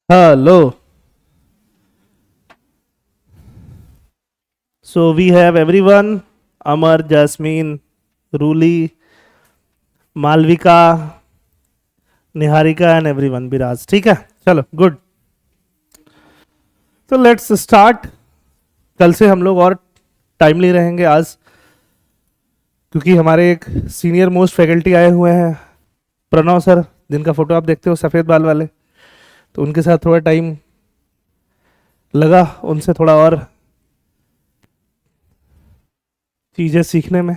Hello. So we have everyone: Amar, Jasmine, Ruli, Malvika, Niharika and everyone. Biraj. ठीक है, चलो good. तो let's start. कल से हम लोग और टाइमली रहेंगे आज, क्योंकि हमारे एक सीनियर मोस्ट फैकल्टी आए हुए हैं, प्रणव सर, जिनका फोटो आप देखते हो सफ़ेद बाल वाले. तो उनके साथ थोड़ा टाइम लगा, उनसे थोड़ा और चीज़ें सीखने में.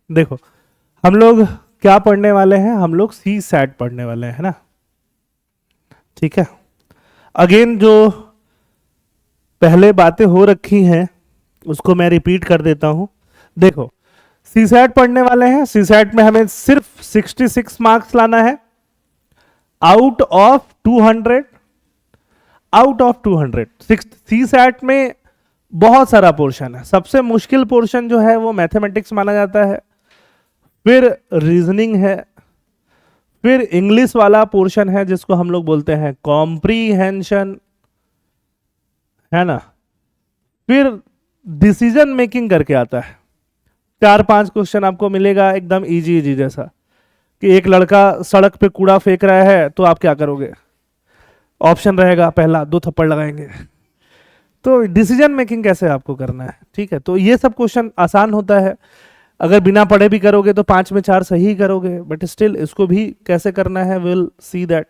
देखो, हम लोग क्या पढ़ने वाले हैं? हम लोग सी सैट पढ़ने वाले हैं, है ना. ठीक है. अगेन जो पहले बातें हो रखी हैं उसको मैं रिपीट कर देता हूं. देखो, सी सैट पढ़ने वाले हैं. सी सैट में हमें सिर्फ 66 मार्क्स लाना है out of 200. Out of 200. CSAT में बहुत सारा पोर्शन है. सबसे मुश्किल पोर्शन जो है वो मैथमेटिक्स माना जाता है, फिर रीजनिंग है, फिर इंग्लिश वाला पोर्शन है जिसको हम लोग बोलते हैं कॉम्प्रीहेंशन, है ना. फिर डिसीजन मेकिंग करके आता है. 4-5 क्वेश्चन आपको मिलेगा एकदम इजी इजी जैसा कि एक लड़का सड़क पे कूड़ा फेंक रहा है तो आप क्या करोगे. ऑप्शन रहेगा, पहला 2 थप्पड़ लगाएंगे. तो डिसीजन मेकिंग कैसे आपको करना है, ठीक है. तो ये सब क्वेश्चन आसान होता है. अगर बिना पढ़े भी करोगे तो 5 में 4 सही करोगे, बट स्टिल इसको भी कैसे करना है विल सी दैट.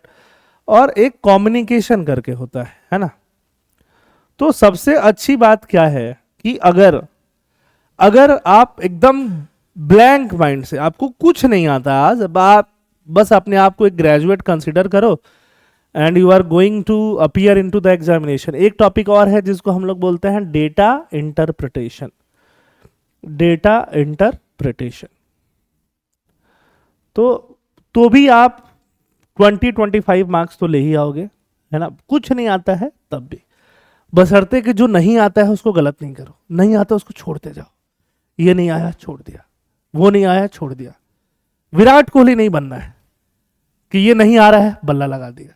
और एक कम्युनिकेशन करके होता है ना. तो सबसे अच्छी बात क्या है कि अगर आप एकदम ब्लैंक माइंड से, आपको कुछ नहीं आता आज, आप बस अपने आप को एक ग्रेजुएट कंसिडर करो and you are going to appear into the examination. एक टॉपिक और है जिसको हम लोग बोलते हैं डेटा इंटरप्रिटेशन. डेटा इंटरप्रिटेशन तो भी आप 20-25 मार्क्स तो ले ही आओगे, है ना. कुछ नहीं आता है तब भी, बशर्ते कि जो नहीं आता है उसको गलत नहीं करो. नहीं आता उसको छोड़ते जाओ. ये नहीं आया छोड़ दिया, वो नहीं आया छोड़ दिया. विराट कोहली नहीं बनना है कि ये नहीं आ रहा है बल्ला लगा दिया,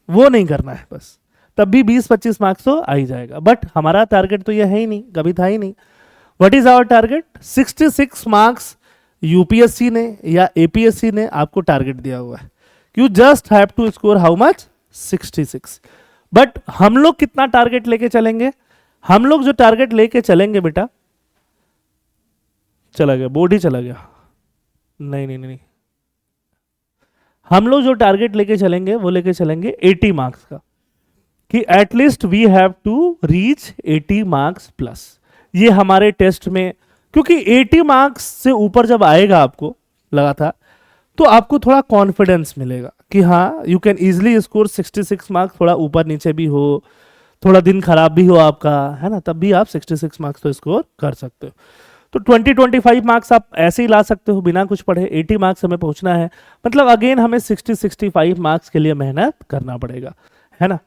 वो नहीं करना है बस. तब भी 20-25 मार्क्स तो आ ही जाएगा. बट हमारा टारगेट तो ये है ही नहीं, कभी था ही नहीं. What is our target? 66 marks UPSC ने या एपीएससी ने आपको टारगेट दिया हुआ है. You just have to score how much? 66. But हम लोग कितना टारगेट लेके चलेंगे? हम लोग जो टारगेट लेके चलेंगे बेटा, चला गया बोर्ड ही चला गया. नहीं नहीं नहीं, हम लोग जो टारगेट लेके चलेंगे वो लेके चलेंगे 80 मार्क्स का, कि at least we have to reach 80 marks plus. ये हमारे टेस्ट में, क्योंकि 80 मार्क्स से ऊपर जब आएगा आपको लगा था, तो आपको थोड़ा कॉन्फिडेंस मिलेगा कि हाँ you can easily score 66 marks. थोड़ा ऊपर नीचे भी हो, थोड़ा दिन खराब भी हो आपका, है ना, तब भी आप 66 मार्क्स तो स्कोर कर सकते हो. तो 20-25 मार्क्स आप ऐसे ही ला सकते हो बिना कुछ पढ़े. 80 मार्क्स हमें पहुंचना है, मतलब अगेन हमें 60-65 मार्क्स के लिए मेहनत करना पड़ेगा, है ना.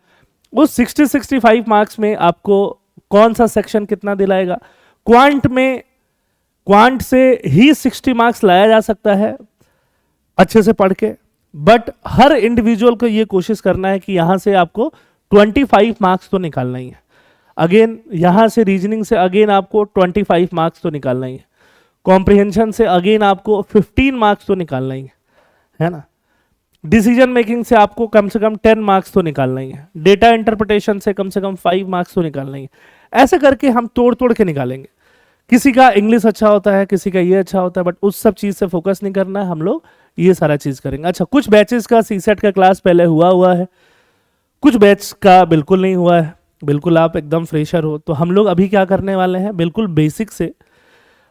उस 60-65 मार्क्स में आपको कौन सा सेक्शन कितना दिलाएगा? क्वांट में, क्वांट से ही 60 मार्क्स लाया जा सकता है अच्छे से पढ़ के. बट हर इंडिविजुअल को ये कोशिश करना है कि यहां से आपको 25 मार्क्स तो निकालना ही है. अगेन यहां से रीजनिंग से अगेन आपको 25 मार्क्स तो निकालना ही है. कॉम्प्रिहेंशन से अगेन आपको 15 मार्क्स तो निकालना ही है ना. डिसीजन मेकिंग से आपको कम से कम 10 मार्क्स तो निकालना ही है. डेटा इंटरप्रिटेशन से कम 5 मार्क्स तो निकालना ही है. ऐसे करके हम तोड़ तोड़ के निकालेंगे. किसी का इंग्लिश अच्छा होता है, किसी का ये अच्छा होता है, बट उस सब चीज से फोकस नहीं करना है. हम लोग ये सारा चीज करेंगे. अच्छा, कुछ बैचेस का सीसेट का क्लास पहले हुआ है, कुछ बैच का बिल्कुल नहीं हुआ है. बिल्कुल आप एकदम फ्रेशर हो, तो हम लोग अभी क्या करने वाले हैं, बिल्कुल बेसिक से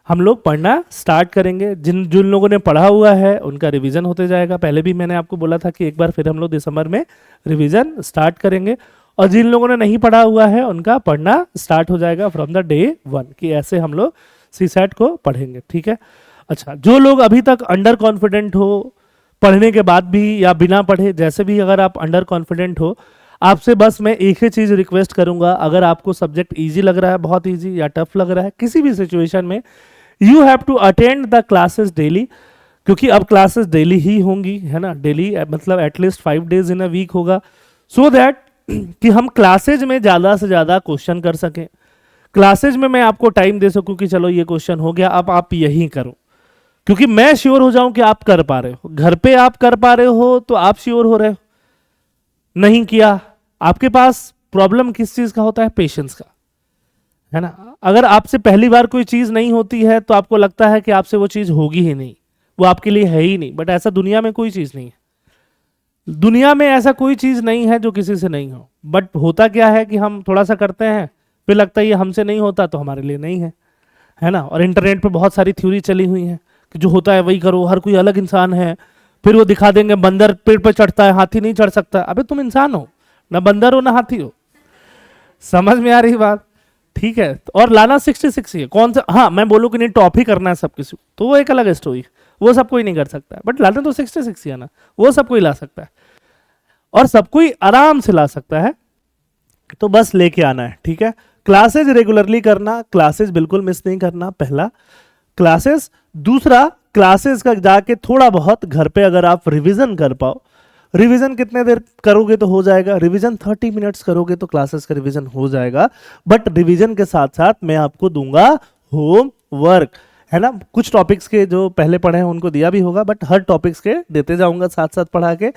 हम लोग पढ़ना स्टार्ट करेंगे. जिन जिन लोगों ने पढ़ा हुआ है उनका रिवीजन होते जाएगा. पहले भी मैंने आपको बोला था कि एक बार फिर हम लोग दिसंबर में रिवीजन स्टार्ट करेंगे. और जिन लोगों ने नहीं पढ़ा हुआ है उनका पढ़ना स्टार्ट हो जाएगा फ्रॉम द डे 1, कि ऐसे हम लोग सीसेट को पढ़ेंगे. ठीक है. अच्छा, जो लोग अभी तक अंडर कॉन्फिडेंट हो, पढ़ने के बाद भी या बिना पढ़े, जैसे भी अगर आप अंडर कॉन्फिडेंट हो, आपसे बस मैं एक ही चीज रिक्वेस्ट करूंगा. अगर आपको सब्जेक्ट इजी लग रहा है, बहुत इजी, या टफ लग रहा है, किसी भी सिचुएशन में, you have to attend the classes daily. क्योंकि अब क्लासेस डेली ही होंगी, है ना. डेली मतलब at least 5 days in a week होगा, सो दैट कि हम क्लासेज में ज्यादा से ज्यादा क्वेश्चन कर सकें, क्लासेज में मैं आपको टाइम दे सकूं कि चलो ये क्वेश्चन हो गया, अब आप यही करो, क्योंकि मैं श्योर हो जाऊं कि आप कर पा रहे हो। घर पे आप कर पा रहे हो तो आप श्योर हो रहे हो, नहीं किया, आपके पास प्रॉब्लम किस चीज का होता है? पेशेंस का, है ना। अगर आपसे पहली बार कोई चीज नहीं होती है तो आपको लगता है कि आपसे वो चीज होगी ही नहीं, वो आपके लिए है ही नहीं, बट ऐसा दुनिया में कोई चीज नहीं है। दुनिया में ऐसा कोई चीज नहीं है जो किसी से नहीं हो, बट होता क्या है कि हम थोड़ा सा करते हैं, फिर लगता है ये हमसे नहीं होता तो हमारे लिए नहीं है ना। और इंटरनेट पे बहुत सारी थ्योरी चली हुई है कि जो होता है वही करो, हर कोई अलग इंसान है। फिर वो दिखा देंगे बंदर पेड़ पे चढ़ता है, हाथी नहीं चढ़ सकता। अबे तुम इंसान हो, ना बंदर हो ना हाथी हो। समझ में आ रही बात? ठीक है। और लाना 66 ही है। कौन सा, हाँ मैं बोलूँ कि नहीं टॉप ही करना है सब किसी को, तो वो एक अलग स्टोरी, वो सब कोई नहीं कर सकता है, बट लाना तो 66 ही है ना, वो सब कोई ला सकता है और सब कोई आराम से ला सकता है। तो बस लेके आना है, ठीक है। क्लासेज रेगुलरली करना, क्लासेज बिल्कुल मिस नहीं करना, पहला क्लासेस। दूसरा, क्लासेस का जाके थोड़ा बहुत घर पे अगर आप रिवीजन कर पाओ, रिवीजन कितने देर करोगे तो हो जाएगा, रिवीजन 30 मिनट्स करोगे तो क्लासेस का रिवीजन हो जाएगा। बट रिवीजन के साथ साथ मैं आपको दूंगा होम वर्क, है ना। कुछ टॉपिक्स के जो पहले पढ़े हैं उनको दिया भी होगा, बट हर टॉपिक्स के देते जाऊंगा साथ साथ पढ़ा के।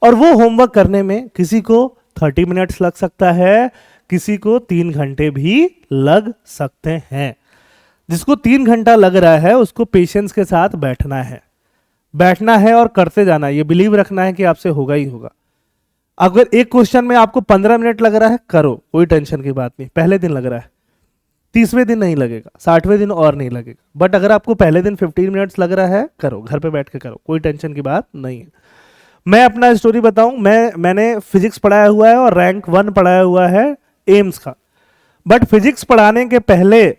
और वो होमवर्क करने में किसी को 30 मिनट्स लग सकता है, किसी को 3 घंटे भी लग सकते हैं। जिसको 3 घंटा लग रहा है उसको पेशेंस के साथ बैठना है और करते जाना है। ये बिलीव रखना है कि आपसे होगा ही होगा। अगर एक क्वेश्चन में आपको 15 मिनट लग रहा है, करो, कोई टेंशन की बात नहीं। पहले दिन लग रहा है, 30वें दिन नहीं लगेगा, 60वें दिन और नहीं लगेगा। बट अगर आपको पहले दिन 15 मिनट्स लग रहा है, करो, घर पे बैठ के करो, कोई टेंशन की बात नहीं है। मैं अपना स्टोरी बताऊं, मैंने फिजिक्स पढ़ाया हुआ है और रैंक 1 पढ़ाया हुआ है एम्स का। बट फिजिक्स पढ़ाने के पहले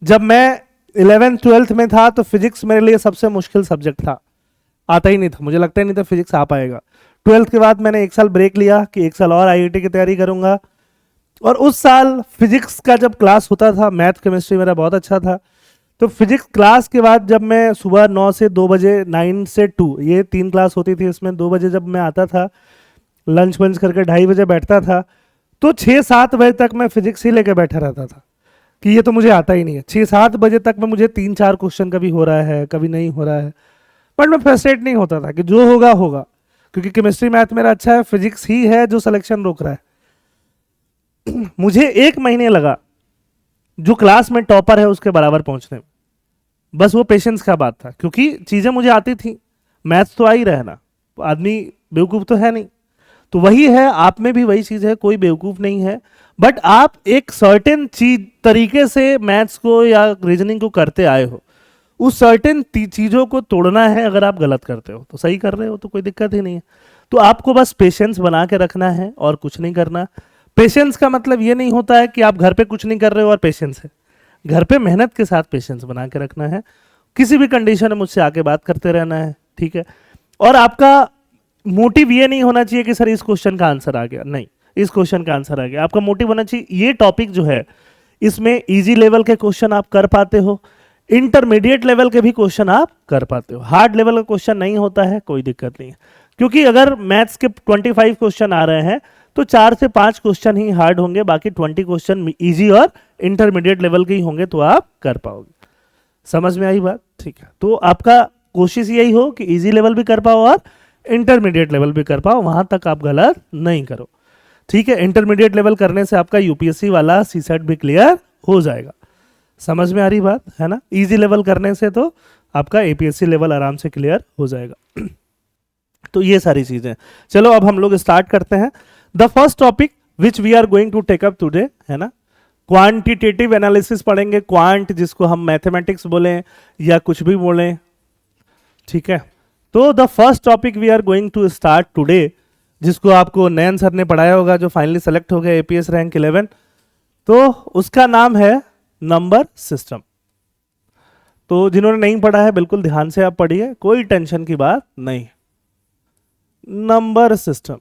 जब मैं 11th 12th में था तो फिजिक्स मेरे लिए सबसे मुश्किल सब्जेक्ट था, आता ही नहीं था, मुझे लगता ही नहीं था फिजिक्स आ पाएगा। 12th के बाद मैंने 1 साल ब्रेक लिया कि 1 साल और आईआईटी की तैयारी करूंगा। और उस साल फिजिक्स का जब क्लास होता था, मैथ केमिस्ट्री मेरा बहुत अच्छा था, तो फिजिक्स क्लास के बाद जब मैं सुबह 9 से 2 बजे, 9 से 2, ये 3 क्लास होती थी, इसमें 2 बजे जब मैं आता था, लंच वंच करके 2:30 बजे बैठता था, तो 6-7 बजे तक मैं फिजिक्स ही लेके बैठा रहता था कि ये तो मुझे आता ही नहीं है। 6-7 बजे तक में मुझे 3-4 क्वेश्चन कभी हो रहा है, कभी नहीं हो रहा है, बट मैं फ्रस्ट्रेट नहीं होता था कि जो होगा होगा, क्योंकि केमिस्ट्री मैथ मेरा अच्छा है, फिजिक्स ही है जो सिलेक्शन रोक रहा है। मुझे 1 महीने लगा जो क्लास में टॉपर है उसके बराबर पहुंचने में। बस वो पेशेंस का बात था, क्योंकि चीजें मुझे आती थी, मैथ्स तो आ ही रहा है ना, आदमी बेवकूफ तो है नहीं। तो वही है, आप में भी वही चीज है, कोई बेवकूफ नहीं है, बट आप एक सर्टेन चीज तरीके से मैथ्स को या रीजनिंग को करते आए हो, उस सर्टेन चीजों को तोड़ना है। अगर आप गलत करते हो तो सही कर रहे हो तो कोई दिक्कत ही नहीं है। तो आपको बस पेशेंस बना के रखना है और कुछ नहीं करना। पेशेंस का मतलब ये नहीं होता है कि आप घर पे कुछ नहीं कर रहे हो और पेशेंस है। घर पे मेहनत के साथ पेशेंस बना के रखना है, किसी भी कंडीशन में मुझसे आके बात करते रहना है, ठीक है। और आपका मोटिव ये नहीं होना चाहिए कि सर इस क्वेश्चन का आंसर आ गया, नहीं, इस क्वेश्चन का आंसर आ गया। आपका मोटिव होना चाहिए ये टॉपिक जो है इसमें इजी लेवल के क्वेश्चन आप कर पाते हो, इंटरमीडिएट लेवल के भी क्वेश्चन आप कर पाते हो। हार्ड लेवल का क्वेश्चन नहीं होता है, कोई दिक्कत नहीं है, क्योंकि अगर मैथ्स के 25 क्वेश्चन आ रहे हैं तो 4 से 5 क्वेश्चन ही हार्ड होंगे, बाकी 20 क्वेश्चन इजी और इंटरमीडिएट लेवल के ही होंगे, तो आप कर पाओगे। समझ में आई बात? ठीक है। तो आपका कोशिश यही हो कि इजी लेवल भी कर पाओ और इंटरमीडिएट लेवल भी कर पाओ, वहां तक आप गलत नहीं करो, ठीक है। इंटरमीडिएट लेवल करने से आपका यूपीएससी वाला सीसेट भी क्लियर हो जाएगा। समझ में आ रही बात है ना? इजी लेवल करने से तो आपका एपीएससी लेवल आराम से क्लियर हो जाएगा। तो ये सारी चीजें, चलो अब हम लोग स्टार्ट करते हैं। The first topic which we are going to take up today, है ना, क्वांटिटेटिव एनालिसिस पढ़ेंगे। क्वांट जिसको हम मैथमेटिक्स बोलें या कुछ भी बोलें, ठीक है। तो the first topic we are going to start today, जिसको आपको नयन सर ने पढ़ाया होगा, जो फाइनली सेलेक्ट हो गया एपीएस रैंक 11, तो उसका नाम है नंबर सिस्टम। तो जिन्होंने नहीं पढ़ा है बिल्कुल ध्यान से आप पढ़िए, कोई टेंशन की बात नहीं। नंबर सिस्टम,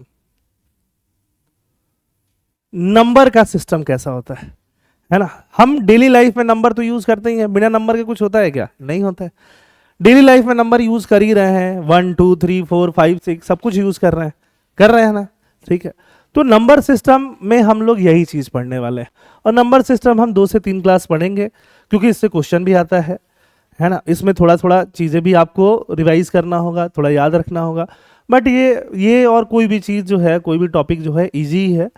नंबर का सिस्टम कैसा होता है ना। हम डेली लाइफ में नंबर तो यूज करते ही हैं, बिना नंबर के कुछ होता है क्या? नहीं होता है। डेली लाइफ में नंबर यूज कर ही रहे हैं, 1 2 3 4 5 6 सब कुछ यूज कर रहे हैं ना, ठीक है। तो नंबर सिस्टम में हम लोग यही चीज पढ़ने वाले हैं, और नंबर सिस्टम हम 2 से 3 क्लास पढ़ेंगे, क्योंकि इससे क्वेश्चन भी आता है ना। इसमें थोड़ा थोड़ा चीज़ें भी आपको रिवाइज करना होगा, थोड़ा याद रखना होगा, बट ये और कोई भी चीज़ जो है, कोई भी टॉपिक जो है इजी है,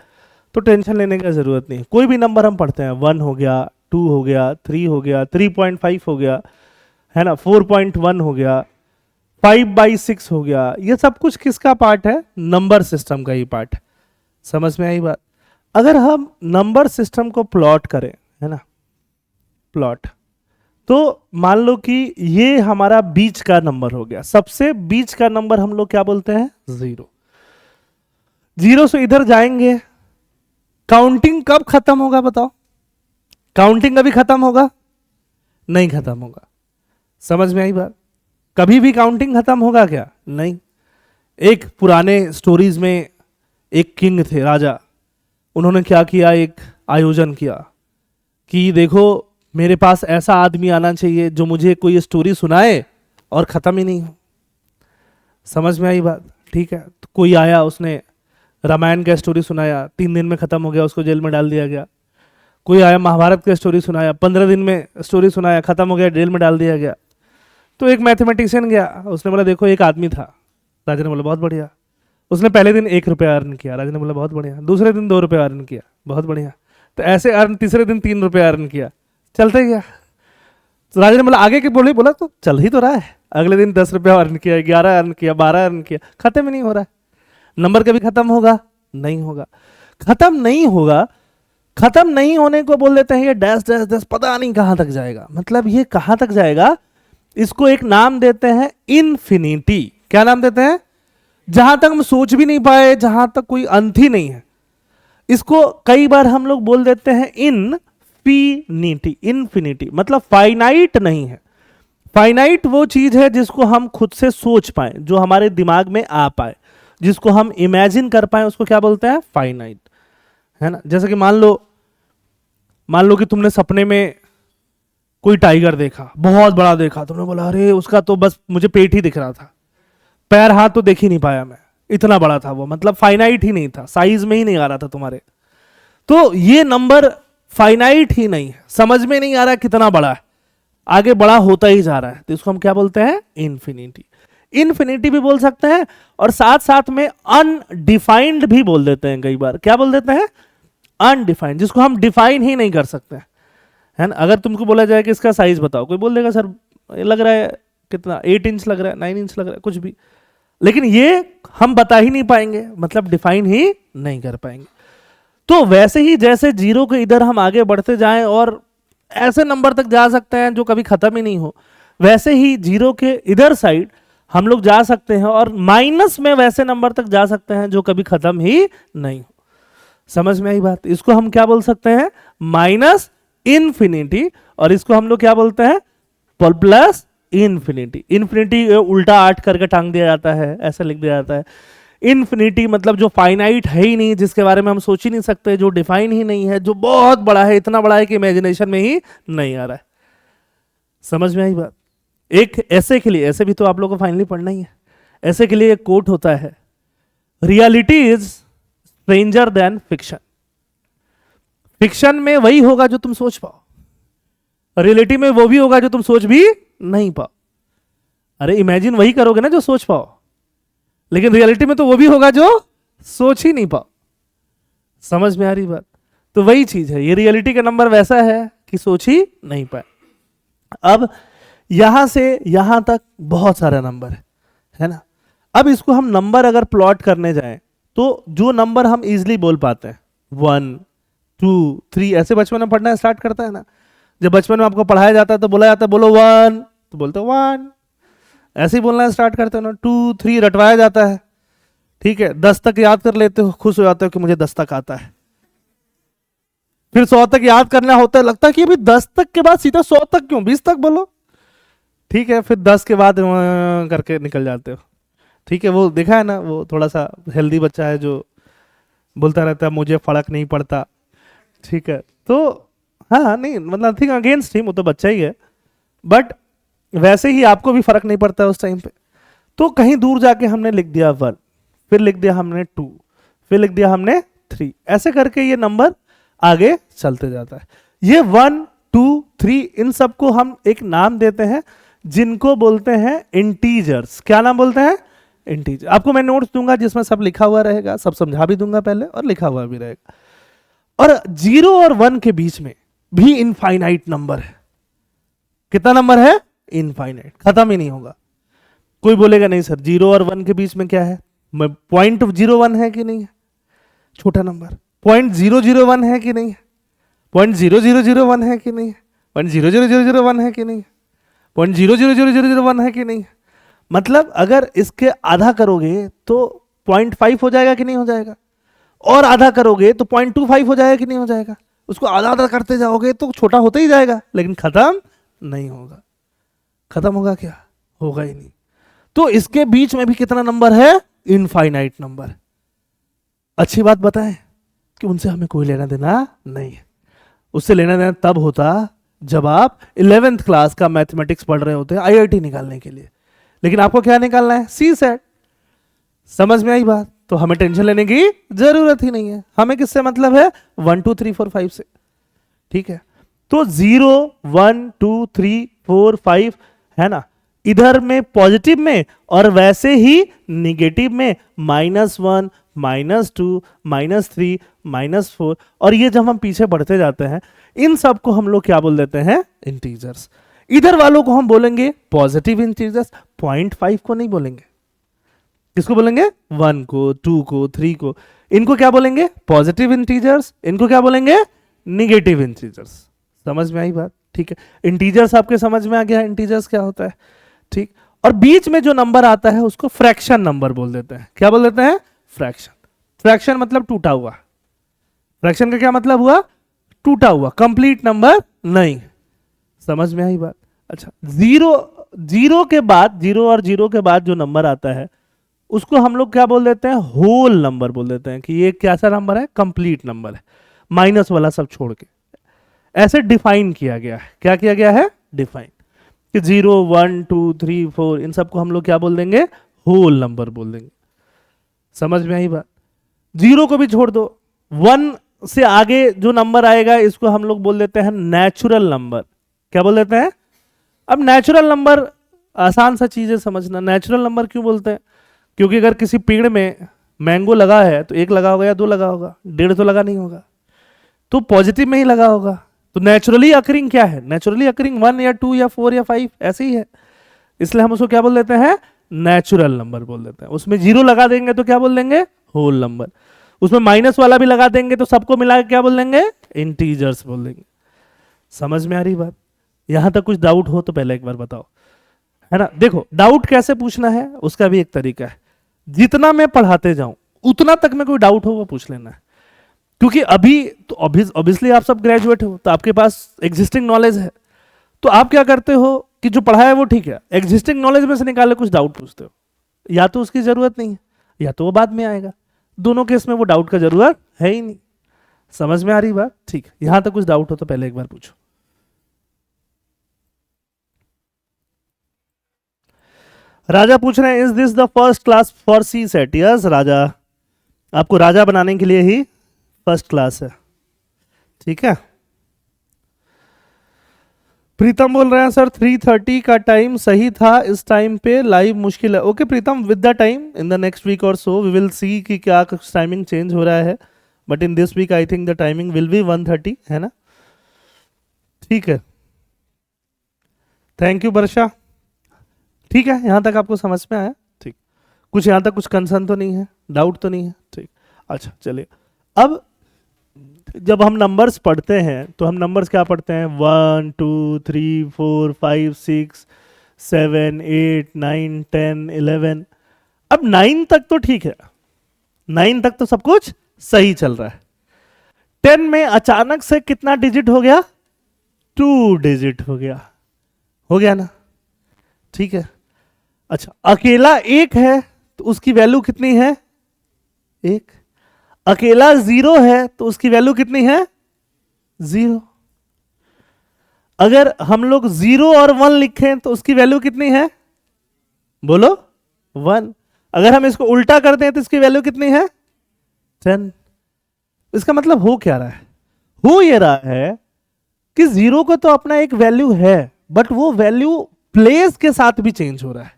तो टेंशन लेने की ज़रूरत नहीं। कोई भी नंबर हम पढ़ते हैं, 1 हो गया, 2 हो गया, 3 हो गया, 3.5 हो गया, है ना, 4.1 हो गया, 5/6 हो गया, ये सब कुछ किसका पार्ट है? नंबर सिस्टम का ही पार्ट है। समझ में आई बात? अगर हम नंबर सिस्टम को प्लॉट करें, है ना, प्लॉट, तो मान लो कि ये हमारा बीच का नंबर हो गया, सबसे बीच का नंबर हम लोग क्या बोलते हैं? 0। 0 से इधर जाएंगे, काउंटिंग कब खत्म होगा बताओ? काउंटिंग कभी खत्म होगा? नहीं खत्म होगा। समझ में आई बात? कभी भी काउंटिंग खत्म होगा क्या? नहीं। एक पुराने स्टोरीज में एक किंग थे, राजा, उन्होंने क्या किया, एक आयोजन किया कि देखो मेरे पास ऐसा आदमी आना चाहिए जो मुझे कोई स्टोरी सुनाए और खत्म ही नहीं हो। समझ में आई बात? ठीक है, तो कोई आया, उसने रामायण का स्टोरी सुनाया, 3 दिन में खत्म हो गया, उसको जेल में डाल दिया गया। कोई आया, महाभारत का स्टोरी सुनाया, 15 दिन में स्टोरी सुनाया, खत्म हो गया, जेल में डाल दिया गया। तो एक मैथमेटिशियन गया, उसने बोला देखो एक आदमी था। राजा ने बोला बहुत बढ़िया। उसने पहले दिन 1 रुपया अर्न किया। राजा ने बोला बहुत बढ़िया। दूसरे दिन 2 रुपया अर्न किया, बहुत बढ़िया। तो ऐसे अर्न, तीसरे दिन 3 रुपया अर्न किया, चलते गया। तो राजा ने बोला आगे के बोले, बोला तो चल ही तो रहा है। अगले दिन 10 रुपया अर्न किया, 11 अर्न किया, 12 अर्न किया, खत्म ही नहीं हो रहा है। नंबर कभी खत्म होगा? नहीं होगा। खत्म नहीं होगा। खत्म नहीं होने को बोल देते हैं ये डैश डैश डैश, पता नहीं कहां तक जाएगा। मतलब ये कहां तक जाएगा, इसको एक नाम देते हैं इन्फिनिटी। क्या नाम देते हैं? जहां तक हम सोच भी नहीं पाए, जहां तक कोई अंत ही नहीं है। इसको कई बार हम लोग बोल देते हैं इनफिनिटी। इन्फिनिटी मतलब फाइनाइट नहीं है। फाइनाइट वो चीज है जिसको हम खुद से सोच पाए, जो हमारे दिमाग में आ पाए, जिसको हम इमेजिन कर पाए, उसको क्या बोलते हैं? फाइनाइट, है ना। जैसे कि मान लो कि तुमने सपने में कोई टाइगर देखा, बहुत बड़ा देखा, तुमने बोला अरे उसका तो बस मुझे पेट ही दिख रहा था, पैर हाथ तो देख ही नहीं पाया मैं, इतना बड़ा था वो। मतलब फाइनाइट ही नहीं था, साइज में ही नहीं आ रहा था तुम्हारे। तो ये नंबर फाइनाइट ही नहीं है, समझ में नहीं आ रहा कितना बड़ा है, आगे बड़ा होता ही जा रहा है, तो इसको हम क्या बोलते हैं? इन्फिनिटी। इन्फिनिटी भी बोल सकते हैं, और साथ साथ में अनडिफाइंड भी बोल देते हैं। कई बार क्या बोल देते हैं? अनडिफाइंड, जिसको हम डिफाइन ही नहीं कर सकते, है ना। अगर तुमको बोला जाए कि इसका साइज बताओ, कोई बोल देगा सर ये लग रहा है कितना, 8 इंच लग रहा है, 9 इंच लग रहा है, कुछ भी, लेकिन ये हम बता ही नहीं पाएंगे, मतलब डिफाइन ही नहीं कर पाएंगे। तो वैसे ही जैसे 0 के इधर हम आगे बढ़ते जाएं और ऐसे नंबर तक जा सकते हैं जो कभी खत्म ही नहीं हो, वैसे ही 0 के इधर साइड हम लोग जा सकते हैं और माइनस में वैसे नंबर तक जा सकते हैं जो कभी खत्म ही नहीं हो। समझ में आई बात? इसको हम क्या बोल सकते हैं? Minus infinity. और इसको हम लोग क्या बोलते हैं? Plus infinity. इन्फिनिटी उल्टा 8 करके टांग दिया जाता है, ऐसा लिख दिया जाता है। इन्फिनिटी मतलब जो फाइनाइट है ही नहीं, जिसके बारे में हम सोच ही नहीं सकते, जो डिफाइन ही नहीं है, जो बहुत बड़ा है, इतना बड़ा है कि इमेजिनेशन में ही नहीं आ रहा है। समझ में आई बात? एक ऐसे के लिए, ऐसे भी तो आप लोगों को फाइनली पढ़ना ही है, ऐसे के लिए एक कोट होता है, reality is stranger then fiction. Fiction में वही होगा जो तुम सोच पाओ, रियलिटी में वो भी होगा जो तुम सोच भी नहीं पाओ। अरे इमेजिन वही करोगे ना जो सोच पाओ, लेकिन रियलिटी में तो वो भी होगा जो सोच ही नहीं पाओ। समझ में आ रही बात? तो वही चीज है, ये रियलिटी का नंबर वैसा है कि सोच ही नहीं पाए। अब यहां से यहां तक बहुत सारा नंबर है ना। अब इसको हम नंबर अगर प्लॉट करने जाएं, तो जो नंबर हम इजीली बोल पाते हैं, 1 2 3, ऐसे बचपन में पढ़ना स्टार्ट करता है ना। जब बचपन में आपको पढ़ाया जाता है तो बोला जाता है बोलो 1, तो बोलते 1, ऐसे ही बोलना स्टार्ट करते हो ना। 2 3 रटवाया जाता है, ठीक है। 10 तक याद कर लेते हो, खुश हो जाते हो कि मुझे 10 तक आता है। फिर 100 तक याद करना होता है, लगता है कि अभी 10 तक के बाद सीधा 100 तक क्यों, 20 तक बोलो, ठीक है। फिर 10 के बाद करके निकल जाते हो, ठीक है। वो देखा है ना, वो थोड़ा सा हेल्दी बच्चा है जो बोलता रहता है मुझे फर्क नहीं पड़ता, ठीक है। तो हाँ नहीं, मतलब नथिंग अगेंस्ट हिम, वो तो बच्चा ही है, बट वैसे ही आपको भी फर्क नहीं पड़ता है उस टाइम पे। तो कहीं दूर जाके हमने लिख दिया 1, फिर लिख दिया हमने 2, फिर लिख दिया हमने 3। ऐसे करके ये नंबर आगे चलते जाता है। ये 1 2 3 इन सबको हम एक नाम देते हैं जिनको बोलते हैं इंटीजर्स। क्या नाम बोलते हैं? इंटीजर। आपको मैं नोट्स दूंगा जिसमें सब लिखा हुआ रहेगा, सब समझा भी दूंगा पहले और लिखा हुआ भी रहेगा। और 0 और 1 के बीच में भी इनफाइनाइट नंबर है। कितना नंबर है? इनफाइनाइट, खत्म ही नहीं होगा। कोई बोलेगा नहीं सर 0 और 1 के बीच में क्या है, 0.01 है कि नहीं है, छोटा नंबर। 0.0001 है कि नहीं है, 0.00001 है कि नहीं है, 0.00001 है कि नहीं है, 0.00001 है कि नहीं है। मतलब अगर इसके आधा करोगे तो 0.5 हो जाएगा कि नहीं हो जाएगा, और आधा करोगे तो 0.25 हो जाएगा कि नहीं हो जाएगा। उसको आधा आधा करते जाओगे तो छोटा होता ही जाएगा, लेकिन खत्म नहीं होगा। खत्म होगा क्या? होगा ही नहीं। तो इसके बीच में भी कितना नंबर है? Infinite number. अच्छी बात बताएं कि उनसे हमें कोई लेना देना नहीं है। उससे लेना देना तब होता जब आप 11th क्लास का मैथमेटिक्स पढ़ रहे होते हैं आईआईटी निकालने के लिए। लेकिन आपको क्या निकालना है? सी सेट। समझ में आई बात? तो हमें टेंशन लेने की जरूरत ही नहीं है। हमें किससे मतलब है? 1 2 3 4 5 से। ठीक है, तो 0 1 2 3 4 5 है ना, इधर में पॉजिटिव में, और वैसे ही निगेटिव में -1 -2 -3 -4। और ये जब हम पीछे बढ़ते जाते हैं इन सब को हम लोग क्या बोल देते हैं? इंटीजर्स। इधर वालों को हम बोलेंगे पॉजिटिव इंटीजर्स, 0.5 को नहीं बोलेंगे। किसको बोलेंगे? 1 को, 2 को, 3 को। इनको क्या बोलेंगे? Positive integers. इनको क्या बोलेंगे? Negative integers. समझ में आई बात? ठीक है, इंटीजर्स आपके समझ में आ गया इंटीजर्स क्या होता है। ठीक, और बीच में जो नंबर आता है उसको फ्रैक्शन नंबर बोल देते हैं। क्या बोल देते हैं? फ्रैक्शन। फ्रैक्शन मतलब टूटा हुआ। फ्रैक्शन का क्या मतलब हुआ? टूटा हुआ, कंप्लीट नंबर नहीं। समझ में आई बात? अच्छा, जीरो के बाद, 0 और 0 के बाद जो नंबर आता है उसको हम लोग क्या बोल देते हैं? होल नंबर बोल देते हैं कि ये कैसा नंबर है? कंप्लीट नंबर है, माइनस वाला सब छोड़ के। ऐसे डिफाइन किया गया है। क्या किया गया है? डिफाइन कि 0 1 2 3 4 इन सबको हम लोग क्या बोल देंगे? होल नंबर बोल देंगे। समझ में आई बात? 0 को भी छोड़ दो, 1 से आगे जो नंबर आएगा इसको हम लोग बोल देते हैं नेचुरल नंबर। क्या बोल देते हैं? अब नेचुरल नंबर आसान सा चीज है समझना। नेचुरल नंबर क्यों बोलते हैं? क्योंकि अगर किसी पेड़ में मैंगो लगा है तो 1 लगा होगा या 2 लगा होगा, 1.5 तो लगा नहीं होगा, तो पॉजिटिव में ही लगा होगा। तो नेचुरली अकरिंग क्या है? नेचुरली अकरिंग 1 या 2 या 4 या 5 ऐसे ही है। इसलिए हम उसको क्या बोल देते हैं? नेचुरल नंबर बोल देते हैं। उसमें 0 लगा देंगे तो क्या बोल देंगे? Whole number. उसमें माइनस वाला भी लगा देंगे तो सबको मिला के क्या बोल देंगे? इंटीजर्स बोल देंगे। समझ में आ रही बात? यहां तक कुछ डाउट हो तो पहले एक बार बताओ, है ना। देखो, डाउट कैसे पूछना है उसका भी एक तरीका है। जितना मैं पढ़ाते जाऊं उतना तक में कोई डाउट हो वो पूछ लेना है। क्योंकि अभी तो ऑब्वियसली आप सब ग्रेजुएट हो तो आपके पास एग्जिस्टिंग नॉलेज है। तो आप क्या करते हो कि जो पढ़ा है वो ठीक है, एग्जिस्टिंग नॉलेज में से निकाले कुछ डाउट पूछते हो। या तो उसकी जरूरत नहीं है या तो वो बाद में आएगा। दोनों केस में वो डाउट का जरूरत है ही नहीं। समझ में आ रही बात? ठीक है, यहां तक कुछ डाउट हो तो पहले एक बार पूछो। राजा पूछ रहे हैं is this the first class for CSAT? Yes Raja, आपको राजा बनाने के लिए ही फर्स्ट क्लास है। ठीक है, प्रीतम बोल रहे हैं सर 3:30 का टाइम सही था, इस टाइम पे लाइव मुश्किल है। Okay Pritam, with the time in the next week और सो वी विल सी कि क्या कुछ टाइमिंग चेंज हो रहा है, but in this week I think the timing will be 1:30, है ना। ठीक है, थैंक यू वर्षा। ठीक है, यहां तक आपको समझ में आया? ठीक, कुछ यहां तक कुछ कंसर्न तो नहीं है, डाउट तो नहीं है? ठीक, अच्छा चलिए। अब जब हम नंबर्स पढ़ते हैं तो हम नंबर्स क्या पढ़ते हैं? 1 2 3 4 5 6 7 8 9 10 11। अब 9 तक तो ठीक है, 9 तक तो सब कुछ सही चल रहा है। 10 में अचानक से कितना डिजिट हो गया? 2 डिजिट हो गया ना। ठीक है, अच्छा अकेला 1 है तो उसकी वैल्यू कितनी है? 1। अकेला 0 है तो उसकी वैल्यू कितनी है? 0। अगर हम लोग 0 और 1 लिखें तो उसकी वैल्यू कितनी है? बोलो 1। अगर हम इसको उल्टा करते हैं तो इसकी वैल्यू कितनी है? 10। इसका मतलब हो क्या रहा है? हो ये रहा है कि जीरो का तो अपना एक वैल्यू है, बट वो वैल्यू प्लेस के साथ भी चेंज हो रहा है।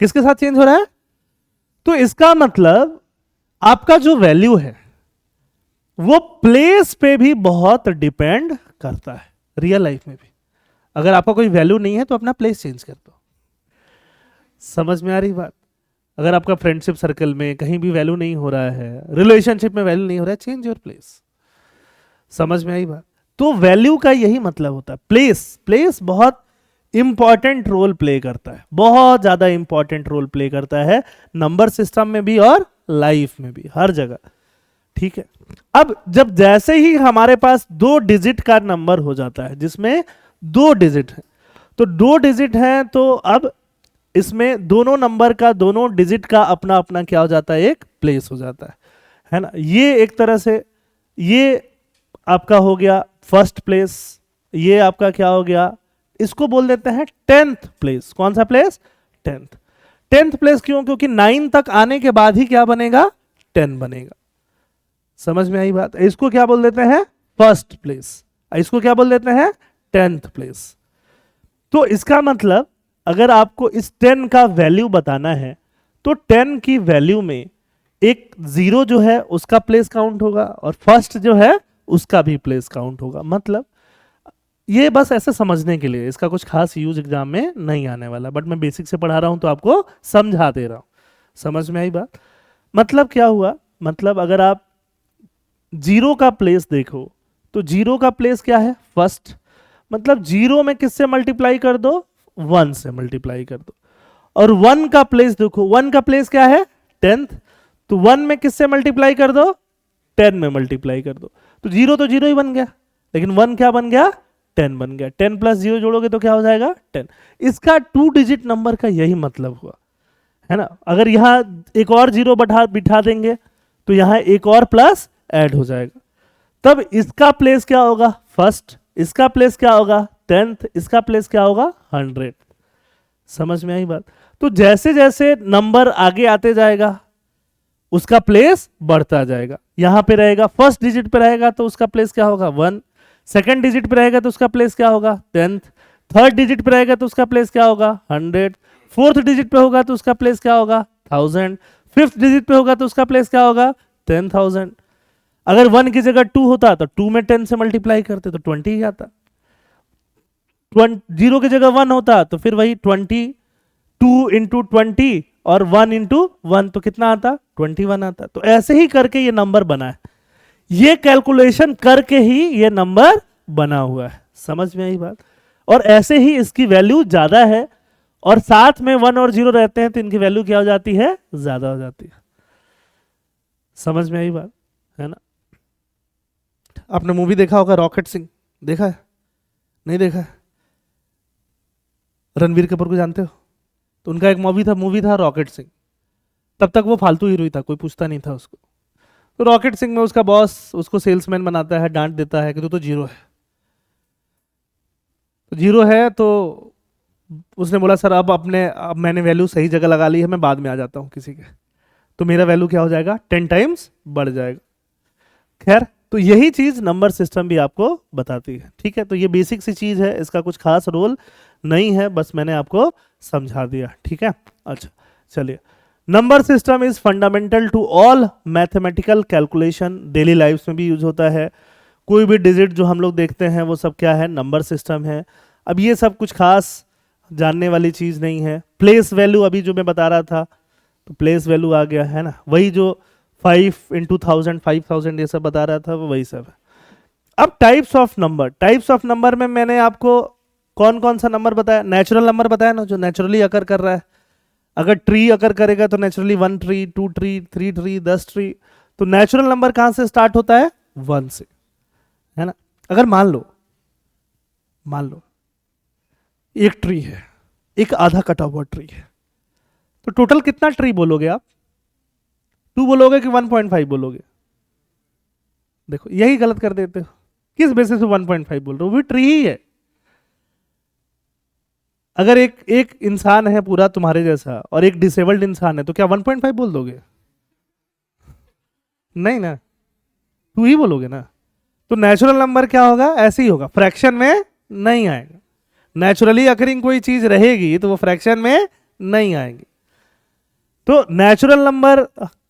किसके साथ चेंज हो रहा है? तो इसका मतलब आपका जो वैल्यू है वो प्लेस पे भी बहुत डिपेंड करता है, रियल लाइफ में भी। अगर आपका कोई वैल्यू नहीं है तो अपना प्लेस चेंज कर दो। समझ में आ रही बात? अगर आपका फ्रेंडशिप सर्कल में कहीं भी वैल्यू नहीं हो रहा है, रिलेशनशिप में वैल्यू नहीं हो रहा है, चेंज योर प्लेस। समझ में आई बात? तो वैल्यू का यही मतलब होता है। प्लेस, प्लेस बहुत इंपॉर्टेंट रोल प्ले करता है, बहुत ज्यादा इंपॉर्टेंट रोल प्ले करता है नंबर सिस्टम में भी और लाइफ में भी, हर जगह। ठीक है, अब जब जैसे ही हमारे पास 2 डिजिट का नंबर हो जाता है जिसमें 2 डिजिट है, तो 2 डिजिट है, तो अब इसमें दोनों नंबर का, दोनों डिजिट का अपना अपना क्या हो जाता है? एक प्लेस हो जाता है ना। ये एक तरह से ये आपका हो गया फर्स्ट प्लेस, ये आपका क्या हो गया? इसको बोल देते हैं 10th प्लेस। कौन सा प्लेस? 10th। 10th प्लेस क्यों? क्योंकि 9 तक आने के बाद ही क्या बनेगा? 10 बनेगा। समझ में आई बात? इसको क्या बोल देते हैं? First place. इसको क्या बोल देते हैं? 10th place. तो इसका मतलब अगर आपको इस 10 का वैल्यू बताना है तो 10 की वैल्यू में एक जीरो जो है उसका प्लेस काउंट होगा और फर्स्ट जो है उसका भी प्लेस काउंट होगा। मतलब ये बस ऐसे समझने के लिए, इसका कुछ खास यूज एग्जाम में नहीं आने वाला, बट मैं बेसिक से पढ़ा रहा हूं तो आपको समझा दे रहा हूं। समझ में आई बात? मतलब क्या हुआ? मतलब अगर आप जीरो का प्लेस देखो तो जीरो का प्लेस क्या है? फर्स्ट। मतलब जीरो में किससे मल्टीप्लाई कर दो? 1 से मल्टीप्लाई कर दो। और 1 का प्लेस देखो, 1 का प्लेस क्या है? 10th। तो 1 में किससे मल्टीप्लाई कर दो? 10 में मल्टीप्लाई कर दो। तो जीरो ही बन गया, लेकिन 1 क्या बन गया? 10 बन गया। 10 प्लस 0 जोड़ोगे तो क्या हो जाएगा? 10। इसका 2 डिजिट नंबर का यही मतलब हुआ, है ना। अगर यहां एक और जीरो बिठा देंगे तो यहां एक और प्लस ऐड हो जाएगा, तब इसका प्लेस क्या होगा? फर्स्ट। इसका प्लेस क्या होगा? 10th। इसका प्लेस क्या होगा? 100। समझ में आई बात? तो जैसे जैसे नंबर आगे आते जाएगा उसका प्लेस बढ़ता जाएगा। यहां पे रहेगा फर्स्ट डिजिट पे रहेगा तो उसका प्लेस क्या होगा? 1। सेकंड डिजिट पे रहेगा तो उसका प्लेस क्या होगा? 10th। थर्ड डिजिट पे रहेगा तो उसका प्लेस क्या होगा? 100। फोर्थ डिजिट पे होगा तो उसका प्लेस क्या होगा? 1000। फिफ्थ डिजिट पे होगा तो उसका प्लेस क्या होगा? 10,000। अगर 1 की जगह 2 होता तो 2 में 10 से मल्टीप्लाई करते तो 20 ही आता। 0 की जगह 1 होता तो फिर वही 20, 2 इंटू 20 और 1 इंटू 1 तो कितना आता? 21 आता। तो ऐसे ही करके ये नंबर बना है, ये कैलकुलेशन करके ही ये नंबर बना हुआ है। समझ में आई बात? और ऐसे ही इसकी वैल्यू ज्यादा है और साथ में 1 और 0 रहते हैं तो इनकी वैल्यू क्या हो जाती है? ज्यादा हो जाती है। समझ में आई बात? है ना। आपने मूवी देखा होगा रॉकेट सिंह, देखा है? नहीं देखा है? रणवीर कपूर को जानते हो? तो उनका एक मूवी था रॉकेट सिंह। तब तक वो फालतू हीरो ही था, कोई पूछता नहीं था उसको। तो रॉकेट सिंह में उसका बॉस उसको सेल्समैन बनाता है, डांट देता है कि तू तो जीरो है। तो जीरो है तो उसने बोला सर अब मैंने वैल्यू सही जगह लगा ली है, मैं बाद में आ जाता हूँ किसी के, तो मेरा वैल्यू क्या हो जाएगा? 10 टाइम्स बढ़ जाएगा। खैर, तो यही चीज नंबर सिस्टम भी आपको बताती है। ठीक है, तो ये बेसिक सी चीज है, इसका कुछ खास रोल नहीं है, बस मैंने आपको समझा दिया। ठीक है, अच्छा चलिए। Number system is fundamental to all mathematical calculation, daily life में भी यूज होता है। कोई भी डिजिट जो हम लोग देखते हैं वो सब क्या है? नंबर सिस्टम है। अब ये सब कुछ खास जानने वाली चीज नहीं है। प्लेस वैल्यू अभी जो मैं बता रहा था, तो प्लेस वैल्यू आ गया है ना, वही जो 5 इंटू 1000, 5000 ये सब बता रहा था वो वही सब है। अब टाइप्स ऑफ नंबर में मैंने आपको कौन कौन सा नंबर बताया? नेचुरल नंबर बताया ना, जो नेचुरली अकर कर रहा है। अगर ट्री अकर करेगा तो naturally 1 tree, 2 tree, 3 tree, 10 tree. तो नेचुरल नंबर कहां से स्टार्ट होता है? 1 से, है ना। अगर मान लो एक ट्री है, एक आधा कटा हुआ ट्री है, तो टोटल कितना ट्री बोलोगे आप? 2 बोलोगे कि 1.5 बोलोगे? देखो यही गलत कर देते हो। किस बेसिस पे 1.5 बोल रहे हो? वो भी ट्री ही है। अगर एक इंसान है पूरा तुम्हारे जैसा और एक डिसेबल्ड इंसान है तो क्या 1.5 बोल दोगे? नहीं ना, टू ही बोलोगे ना। तो नेचुरल नंबर क्या होगा, ऐसे ही होगा, फ्रैक्शन में नहीं आएगा। नेचुरली अकरिंग कोई चीज रहेगी तो वो फ्रैक्शन में नहीं आएगी। तो नेचुरल नंबर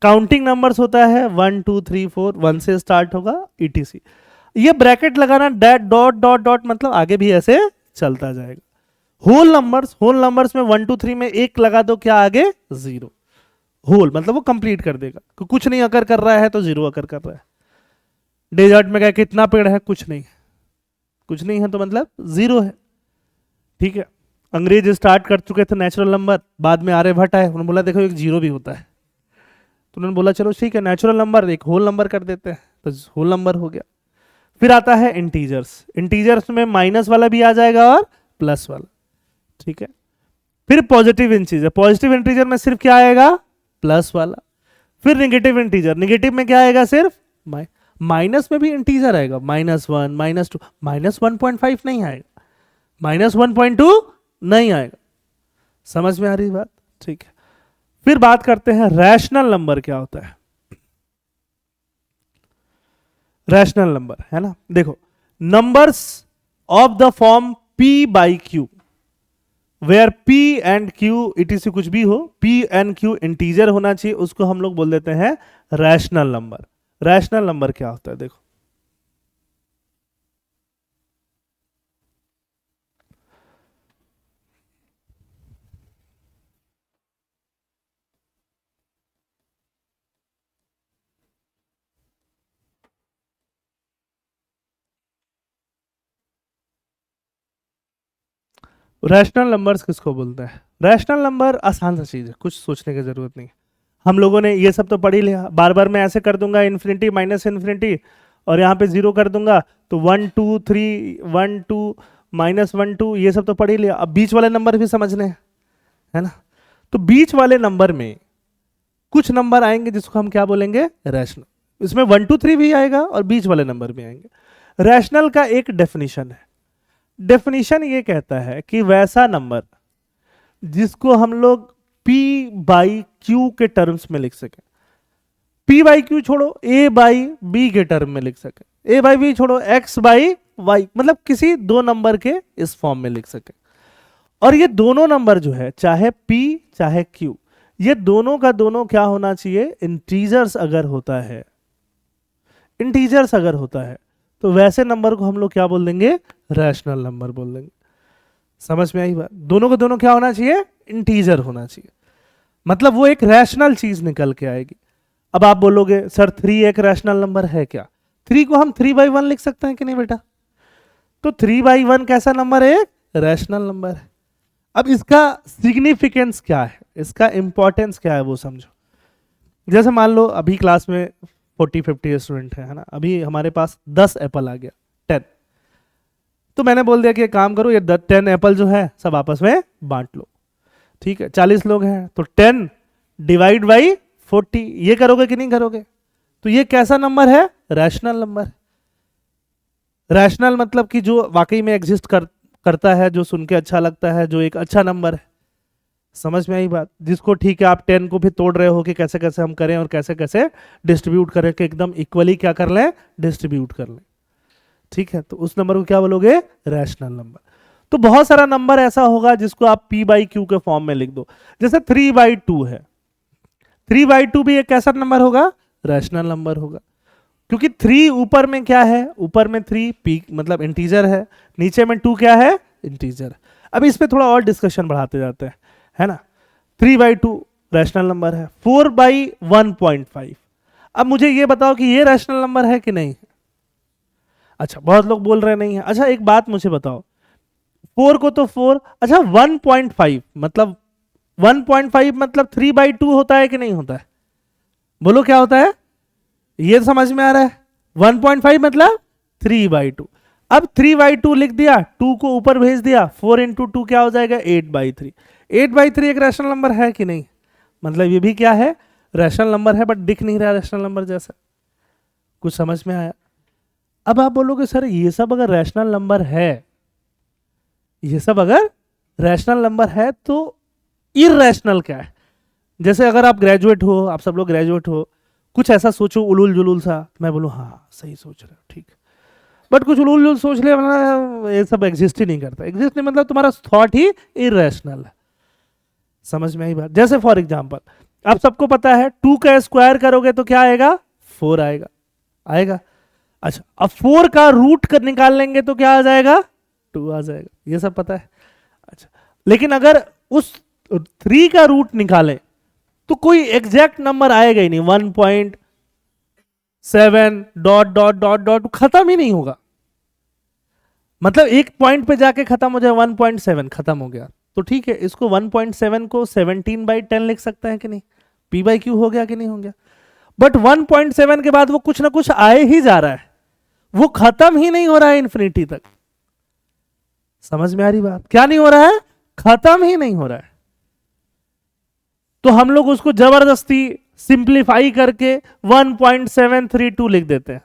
काउंटिंग नंबर्स होता है 1 2 3 4, 1 से स्टार्ट होगा ईटीसी। ये ब्रैकेट लगाना, डैट डॉट डॉट डॉट, मतलब आगे भी ऐसे चलता जाएगा। होल नंबर्स में 1 2 3 में एक लगा दो, क्या आगे, जीरो। होल मतलब वो कंप्लीट कर देगा, कुछ नहीं अकर कर रहा है तो जीरो अकर कर रहा है। डेजर्ट में क्या कितना पेड़ है, कुछ नहीं, कुछ नहीं है तो मतलब जीरो है। ठीक है, अंग्रेज स्टार्ट कर चुके थे नेचुरल नंबर, बाद में आर्यभट्ट आए, उन्होंने बोला देखो एक जीरो भी होता है, तो उन्होंने बोला चलो ठीक है नेचुरल नंबर एक होल नंबर कर देते हैं, तो होल नंबर हो गया। फिर आता है इंटीजर्स, इंटीजर्स में माइनस वाला भी आ जाएगा और प्लस वाला। ठीक है, फिर पॉजिटिव इंटीजर, पॉजिटिव इंटीजर में सिर्फ क्या आएगा, प्लस वाला। फिर निगेटिव इंटीजर, निगेटिव में क्या आएगा, सिर्फ माइनस में भी इंटीजर आएगा, -1 -2, -1.5 नहीं आएगा, -1.2 नहीं आएगा। समझ में आ रही बात, ठीक है। फिर बात करते हैं रैशनल नंबर क्या होता है। रैशनल नंबर है ना, देखो numbers of the form p by q, where p and q etc कुछ भी हो, p एंड q इंटीजर होना चाहिए, उसको हम लोग बोल देते हैं रैशनल नंबर। रैशनल नंबर क्या होता है, देखो रैशनल नंबर्स किसको बोलते हैं। रैशनल नंबर आसान सा चीज है, कुछ सोचने की जरूरत नहीं है। हम लोगों ने ये सब तो पढ़ ही लिया, बार बार मैं ऐसे कर दूंगा इन्फिनिटी माइनस इन्फिनिटी, और यहाँ पे जीरो कर दूंगा तो 1 2 3 1 2 -1 2, ये सब तो पढ़ ही लिया। अब बीच वाले नंबर भी समझने हैं, है ना। तो बीच वाले नंबर में कुछ नंबर आएंगे जिसको हम क्या बोलेंगे, रैशनल। इसमें 1 2 3 भी आएगा और बीच वाले नंबर भी आएंगे। रैशनल का एक डेफिनेशन है, डेफिनेशन ये कहता है कि वैसा नंबर जिसको हम लोग p बाई क्यू के टर्म्स में लिख सके, p बाई क्यू छोड़ो, a बाई b के टर्म में लिख सके, a बाई b छोड़ो, x बाई y, मतलब किसी दो नंबर के इस फॉर्म में लिख सके। और ये दोनों नंबर जो है, चाहे p चाहे q, ये दोनों का दोनों क्या होना चाहिए, इंटीजर्स अगर होता है, इंटीजर्स अगर होता है तो वैसे नंबर को हम लोग क्या बोल देंगे, रैशनल नंबर बोल देंगे। समझ में आई बात, दोनों को दोनों क्या होना चाहिए, इंटीजर होना चाहिए, मतलब वो एक रैशनल चीज निकल के आएगी। अब आप बोलोगे सर 3 एक रैशनल नंबर है क्या, 3 को हम 3/1 लिख सकते हैं कि नहीं बेटा, तो 3/1 कैसा नंबर है, रैशनल नंबर है। अब इसका सिग्निफिकेंस क्या है, इसका इंपॉर्टेंस क्या है वो समझो। जैसे मान लो अभी क्लास में 40-50 स्टूडेंट है ना, अभी हमारे पास 10 एप्पल आ गया, 10, तो मैंने बोल दिया कि एक काम करो, ये 10 एप्पल जो है सब आपस में बांट लो। ठीक है, 40 लोग हैं तो 10 डिवाइड बाई 40, ये करोगे कि नहीं करोगे, तो ये कैसा नंबर है, रैशनल नंबर। रैशनल मतलब कि जो वाकई में एग्जिस्ट करता है, जो सुन के अच्छा लगता है, जो एक अच्छा नंबर है। समझ में आई बात, जिसको ठीक है आप 10 को भी तोड़ रहे हो कि कैसे कैसे हम करें और कैसे कैसे डिस्ट्रीब्यूट करें कि एकदम इक्वली क्या कर लें, डिस्ट्रीब्यूट कर लें। ठीक है, तो उस नंबर को क्या बोलोगे, रैशनल नंबर। तो बहुत सारा नंबर ऐसा होगा जिसको आप p बाई क्यू के फॉर्म में लिख दो, जैसे 3/2 है, 3/2 भी एक कैसा नंबर होगा, रैशनल नंबर होगा, क्योंकि 3 ऊपर में क्या है, ऊपर में 3 p मतलब इंटीजर है, नीचे में 2 क्या है, इंटीजर। अब इस पे थोड़ा और डिस्कशन बढ़ाते जाते हैं, है ना। 3/2 रैशनल नंबर है, 4/1.5। अब मुझे ये बताओ कि ये रैशनल नंबर है कि नहीं। अच्छा, बहुत लोग बोल रहे नहीं है। अच्छा एक बात मुझे बताओ, 4 को तो 4, अच्छा 1.5 मतलब 1.5 मतलब 3/2 होता है कि नहीं होता है, बोलो क्या होता है, ये समझ में आ रहा है। 1.5 मतलब 3/2। अब 3/2 लिख दिया, 2 को ऊपर भेज दिया, 4 इंटू 2 क्या हो जाएगा, 8/3। 8/3 एक रैशनल नंबर है कि नहीं, मतलब ये भी क्या है, रैशनल नंबर है, बट दिख नहीं रहा रैशनल नंबर जैसा। कुछ समझ में आया। अब आप बोलोगे सर ये सब अगर रैशनल नंबर है, ये सब अगर रैशनल नंबर है तो इररैशनल क्या है। जैसे अगर आप ग्रेजुएट हो, आप सब लोग ग्रेजुएट हो, कुछ ऐसा सोचो उलूल जुलूल सा, मैं बोलूँ हाँ सही सोच रहे हो, ठीक। बट कुछ उलूल जुलूल सोच लिया, मतलब ये सब एग्जिस्ट ही नहीं करता। एग्जिस्ट नहीं मतलब तुम्हारा थॉट ही इरेशनल है। समझ में आई बात? जैसे फॉर एग्जाम्पल आप सबको पता है 2 का स्क्वायर करोगे तो क्या आएगा? 4 आएगा। आएगा? अच्छा, अब 4 का रूट कर निकाल लेंगे तो क्या आ जाएगा? 2 आ जाएगा। ये सब पता है। अच्छा, लेकिन अगर उस 3 का रूट निकालें तो कोई एग्जैक्ट नंबर आएगा ही नहीं। 1.7 डॉट डॉट डॉट डॉट खत्म ही नहीं होगा। मतलब एक पॉइंट पे जाके खत्म हो जाए, 1.7 खत्म हो गया तो ठीक है, इसको 1.7 को 17/10 लिख सकते हैं कि नहीं? पी बाई क्यू हो गया कि नहीं हो गया? बट 1.7 के बाद वो कुछ ना कुछ आए ही जा रहा है, वो खत्म ही नहीं हो रहा है इन्फिनिटी तक। समझ में आ रही बात? क्या नहीं हो रहा है? खत्म ही नहीं हो रहा है। तो हम लोग उसको जबरदस्ती सिंप्लीफाई करके 1.732 लिख देते हैं,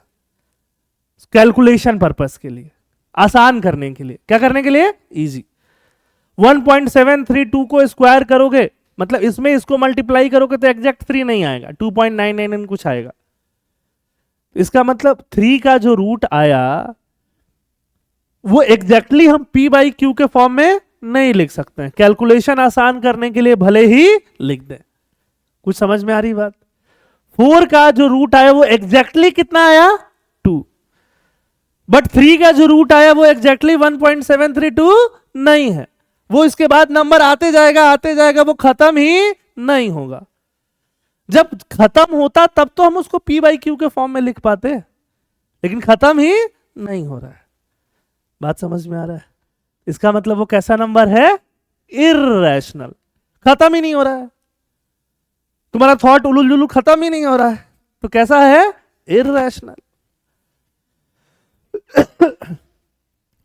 कैलकुलेशन पर्पस के लिए, आसान करने के लिए। क्या करने के लिए? इजी। 1.732 को स्क्वायर करोगे मतलब इसमें इसको मल्टीप्लाई करोगे तो एग्जैक्ट 3 नहीं आएगा, 2.99 कुछ आएगा। इसका मतलब 3 का जो रूट आया वो एग्जैक्टली हम p बाई क्यू के फॉर्म में नहीं लिख सकते हैं, कैलकुलेशन आसान करने के लिए भले ही लिख दें। कुछ समझ में आ रही बात? 4 का जो रूट आया वो एग्जैक्टली कितना आया? 2। बट 3 का जो रूट आया वो एग्जैक्टली 1.732 नहीं है। वो इसके बाद नंबर आते जाएगा, वो खत्म ही नहीं होगा। जब खत्म होता तब तो हम उसको p बाई क्यू के फॉर्म में लिख पाते, लेकिन खत्म ही नहीं हो रहा है। बात समझ में आ रहा है? इसका मतलब वो कैसा नंबर है? इर्रेशनल। खत्म ही नहीं हो रहा है, तुम्हारा थॉट उलूल जुलूल खत्म ही नहीं हो रहा है, तो कैसा है? इर्रेशनल।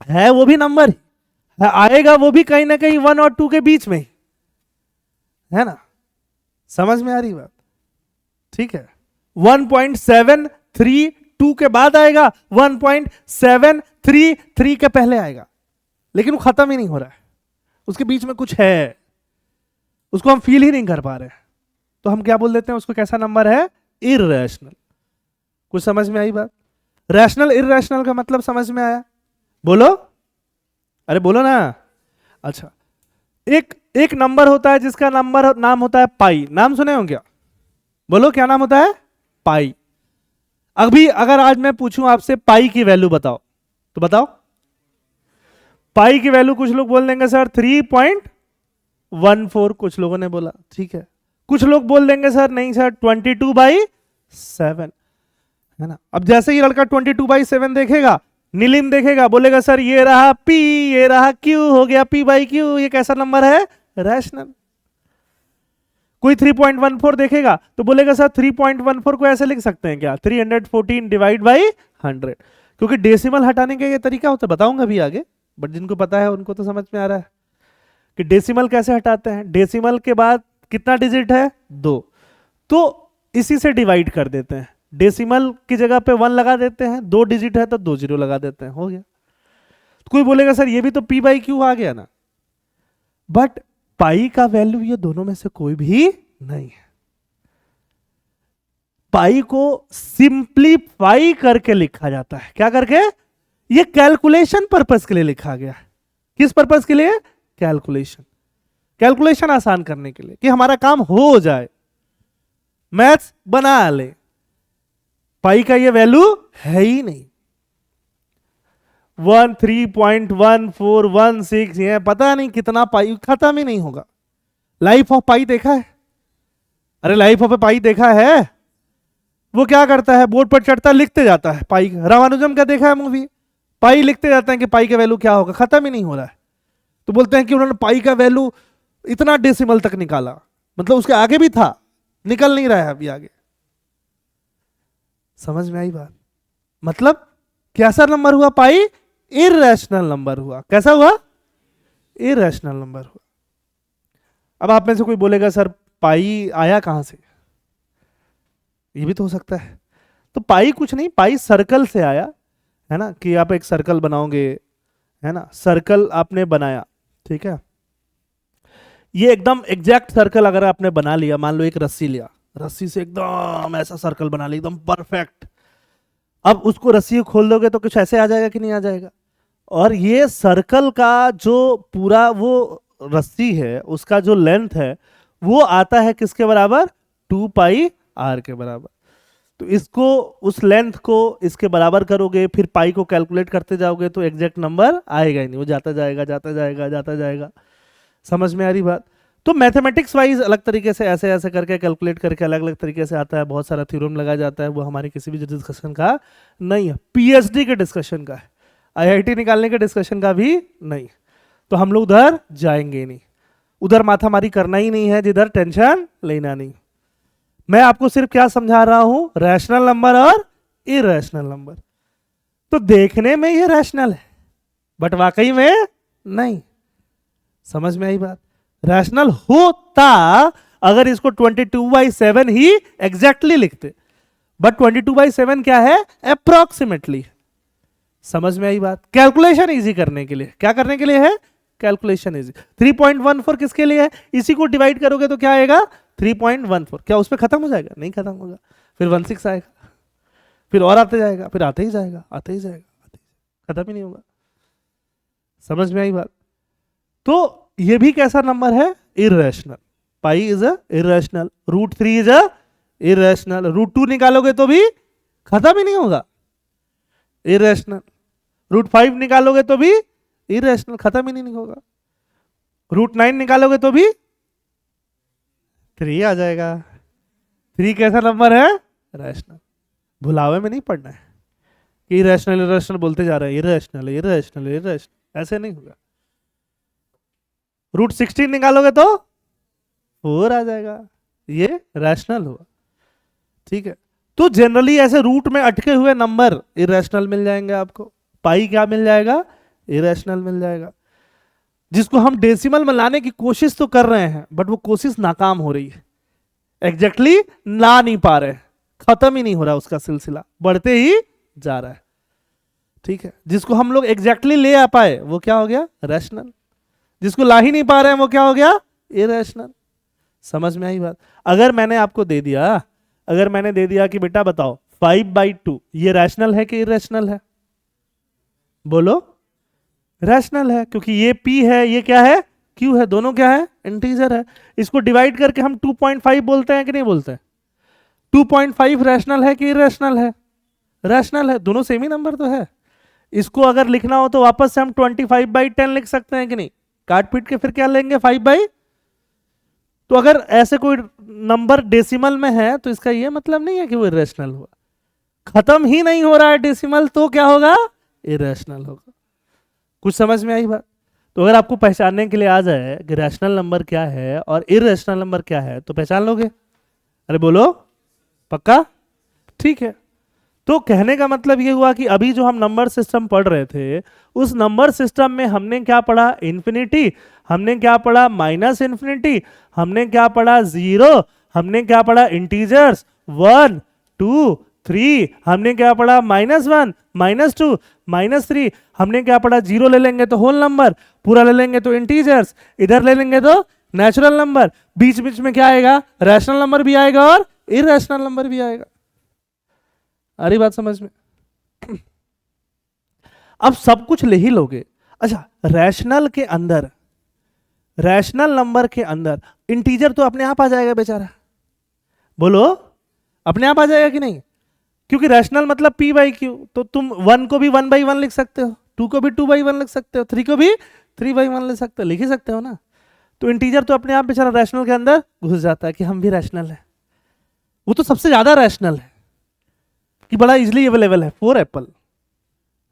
है वो भी नंबर ही है, आएगा वो भी कहीं ना कहीं 1 और 2 के बीच में ही है ना। समझ में आ रही बात? ठीक है, 1.732 के बाद आएगा, 1.733 के पहले आएगा, लेकिन वो खत्म ही नहीं हो रहा है, उसके बीच में कुछ है, उसको हम फील ही नहीं कर पा रहे, तो हम क्या बोल देते हैं उसको? कैसा नंबर है? इर्रेशनल। कुछ समझ में आई बात? रैशनल इर्रेशनल का मतलब समझ में आया? बोलो, अरे बोलो ना। अच्छा, एक नंबर होता है जिसका नंबर नाम होता है पाई। नाम सुने हो क्या? बोलो, क्या नाम होता है? पाई। अभी अगर आज मैं पूछूं आपसे पाई की वैल्यू बताओ, तो बताओ। पाई की वैल्यू कुछ लोग बोल देंगे सर 3.14, कुछ लोगों ने बोला, ठीक है। कुछ लोग बोल देंगे सर नहीं सर 22/7, है ना। अब जैसे ही लड़का 22/7 देखेगा, नीलिम देखेगा, बोलेगा सर ये रहा पी, ये रहा क्यू, हो गया p बाई क्यू, ये कैसा नंबर है? रैशनल। कोई 3.14 देखेगा तो बोलेगा सर 3.14 को ऐसे लिख सकते हैं क्या? 314 डिवाइड बाई 100, क्योंकि डेसिमल हटाने का ये तरीका होता है, बताऊंगा भी आगे, बट जिनको पता है उनको तो समझ में आ रहा है कि डेसिमल कैसे हटाते हैं। डेसिमल के बाद कितना डिजिट है? 2, तो इसी से डिवाइड कर देते हैं। डेसिमल की जगह पे 1 लगा देते हैं, 2 डिजिट है तो 2 जीरो लगा देते हैं, हो गया। तो कोई बोलेगा सर ये भी तो p बाई क्यू आ गया ना, बट पाई का वैल्यू ये दोनों में से कोई भी नहीं है। पाई को सिंप्लीफाई करके लिखा जाता है। क्या करके? ये कैलकुलेशन पर्पस के लिए लिखा गया है। किस पर्पस के लिए? कैलकुलेशन। कैलकुलेशन आसान करने के लिए, कि हमारा काम हो जाए, मैथ्स बना ले। पाई का ये वैल्यू है ही नहीं। 3.1416 ये पता नहीं कितना पाई, खत्म ही नहीं होगा। लाइफ ऑफ पाई देखा है? अरे लाइफ ऑफ पाई देखा है? वो क्या करता है? बोर्ड पर चढ़ता लिखते जाता है पाई। रामानुजम का देखा है मूवी? पाई लिखते जाते हैं कि पाई का वैल्यू क्या होगा, खत्म ही नहीं हो रहा है। तो बोलते हैं कि उन्होंने पाई का वैल्यू इतना डेसिमल तक निकाला, मतलब उसके आगे भी था, निकल नहीं रहा है अभी आगे। समझ में आई बात? मतलब कैसा नंबर हुआ पाई? इररेशनल नंबर हुआ। कैसा हुआ? इररेशनल नंबर हुआ। अब आप में से कोई बोलेगा सर पाई आया कहां से? ये भी तो हो सकता है। तो पाई कुछ नहीं, पाई सर्कल से आया, है ना, कि आप एक सर्कल बनाओगे, है ना, सर्कल आपने बनाया, ठीक है। ये एकदम एग्जैक्ट सर्कल अगर आपने बना लिया, मान लो एक रस्सी लिया, रस्सी से एकदम ऐसा सर्कल बना लिया एकदम परफेक्ट। अब उसको रस्सी को खोल दोगे तो कुछ ऐसे आ जाएगा कि नहीं आ जाएगा। और ये सर्कल का जो पूरा वो रस्सी है उसका जो लेंथ है वो आता है किसके बराबर, 2 पाई आर के बराबर। तो इसको उस लेंथ को इसके बराबर करोगे, फिर पाई को कैलकुलेट करते जाओगे तो एग्जैक्ट नंबर आएगा ही नहीं, वो जाता जाएगा जाता जाएगा जाता जाएगा। समझ में आ रही बात। तो मैथमेटिक्स वाइज अलग तरीके से ऐसे ऐसे करके कैलकुलेट करके अलग अलग तरीके से आता है, बहुत सारा थ्योरम लगाया जाता है, वो हमारे किसी भी डिस्कशन का नहीं है, पीएचडी के डिस्कशन का है, आईआईटी निकालने के डिस्कशन का भी नहीं। तो हम लोग उधर जाएंगे नहीं, उधर माथामारी करना ही नहीं है, जिधर टेंशन लेना नहीं। मैं आपको सिर्फ क्या समझा रहा हूं, रैशनल नंबर और इरेशनल नंबर। तो देखने में ये रैशनल है बट वाकई में नहीं। समझ में आई बात। रैशनल होता अगर इसको 22/7 ही एग्जैक्टली लिखते, बट 22/7 क्या है, अप्रोक्सीमेटली। समझ में आई बात। कैलकुलेशन इजी करने के लिए, क्या करने के लिए है, कैलकुलेशन इजी। 3.14 किसके लिए है, इसी को डिवाइड करोगे तो क्या आएगा 3.14। क्या उस पर खत्म हो जाएगा, नहीं खत्म होगा, फिर 16 आएगा, फिर और आते जाएगा, फिर आते ही जाएगा आते ही जाएगा, खत्म ही नहीं होगा। समझ में आई बात। तो ये भी कैसा नंबर है, irrational. Pi is a irrational, √3 is a irrational, √2 निकालोगे तो भी खत्म ही नहीं होगा, इरेशनल। √5 निकालोगे तो भी इरेशनल, खत्म ही नहीं होगा। √9 निकालोगे तो भी 3 आ जाएगा। 3 कैसा नंबर है, रैशनल। भुलावे में नहीं पढ़ना है कि इरेशनल इरेशनल बोलते जा रहे हैं, इरेशनल इरेशनल इरेशनल, ऐसे नहीं होगा। √16 निकालोगे तो 4 आ जाएगा, ये रैशनल हुआ। ठीक है। तो जनरली ऐसे रूट में अटके हुए नंबर इरेशनल मिल जाएंगे आपको। पाई क्या मिल जाएगा, इरेशनल मिल जाएगा, जिसको हम डेसिमल में लाने की कोशिश तो कर रहे हैं बट वो कोशिश नाकाम हो रही है, एग्जैक्टली ला नहीं पा रहे, खत्म ही नहीं हो रहा उसका सिलसिला, बढ़ते ही जा रहा है। ठीक है। जिसको हम लोग एग्जैक्टली ले आ पाए वो क्या हो गया, रैशनल। जिसको ला ही नहीं पा रहे हैं वो क्या हो गया, इरेशनल। समझ में आई बात। अगर मैंने आपको दे दिया, अगर मैंने दे दिया कि बेटा बताओ 5/2 ये रैशनल है कि इरेशनल है, बोलो रैशनल है, क्योंकि ये p है ये क्या है, q है, दोनों क्या है, इंटीजर है। इसको डिवाइड करके हम 2.5 बोलते हैं कि नहीं बोलते हैं। 2.5 रैशनल है कि इरेशनल है, रैशनल है, दोनों सेम ही नंबर तो है। इसको अगर लिखना हो तो वापस से हम 25/10 लिख सकते हैं कि नहीं, काट पीट के फिर क्या लेंगे 5/। तो अगर ऐसे कोई नंबर डेसिमल में है तो इसका ये मतलब नहीं है कि वो इरेशनल हुआ, खत्म ही नहीं हो रहा है डेसिमल तो क्या होगा, इरेशनल होगा। कुछ समझ में आई बात। तो अगर आपको पहचानने के लिए आ जाए कि रैशनल नंबर क्या है और इरेशनल नंबर क्या है तो पहचान लोगे, अरे बोलो पक्का, ठीक है। तो कहने का मतलब ये हुआ कि अभी जो हम नंबर सिस्टम पढ़ रहे थे उस नंबर सिस्टम में हमने क्या पढ़ा, इन्फिनिटी, हमने क्या पढ़ा माइनस इन्फिनिटी, हमने क्या पढ़ा जीरो, हमने क्या पढ़ा इंटीजर्स 1 2 3, हमने क्या पढ़ा -1 -2 -3, हमने क्या पढ़ा जीरो ले लेंगे तो होल नंबर, पूरा ले लेंगे तो इंटीजर्स, इधर ले लेंगे तो नेचुरल नंबर, बीच बीच में क्या आएगा, रैशनल नंबर भी आएगा और इरेशनल नंबर भी आएगा। आ रही बात समझ में। अब सब कुछ ले ही लोगे। अच्छा, रैशनल के अंदर, रैशनल नंबर के अंदर इंटीजर तो अपने आप आ जाएगा बेचारा, बोलो अपने आप आ जाएगा कि नहीं, क्योंकि रैशनल मतलब p/q, तो तुम 1 को भी 1/1 लिख सकते हो, 2 को भी 2/1 लिख सकते हो, 3 को भी 3/1 लिख सकते हो, लिख ही सकते हो ना। तो इंटीजर तो अपने आप बेचारा रैशनल के अंदर घुस जाता है कि हम भी रैशनल है। वो तो सबसे ज्यादा रैशनल है कि बड़ा इजीली अवेलेबल है, 4 एप्पल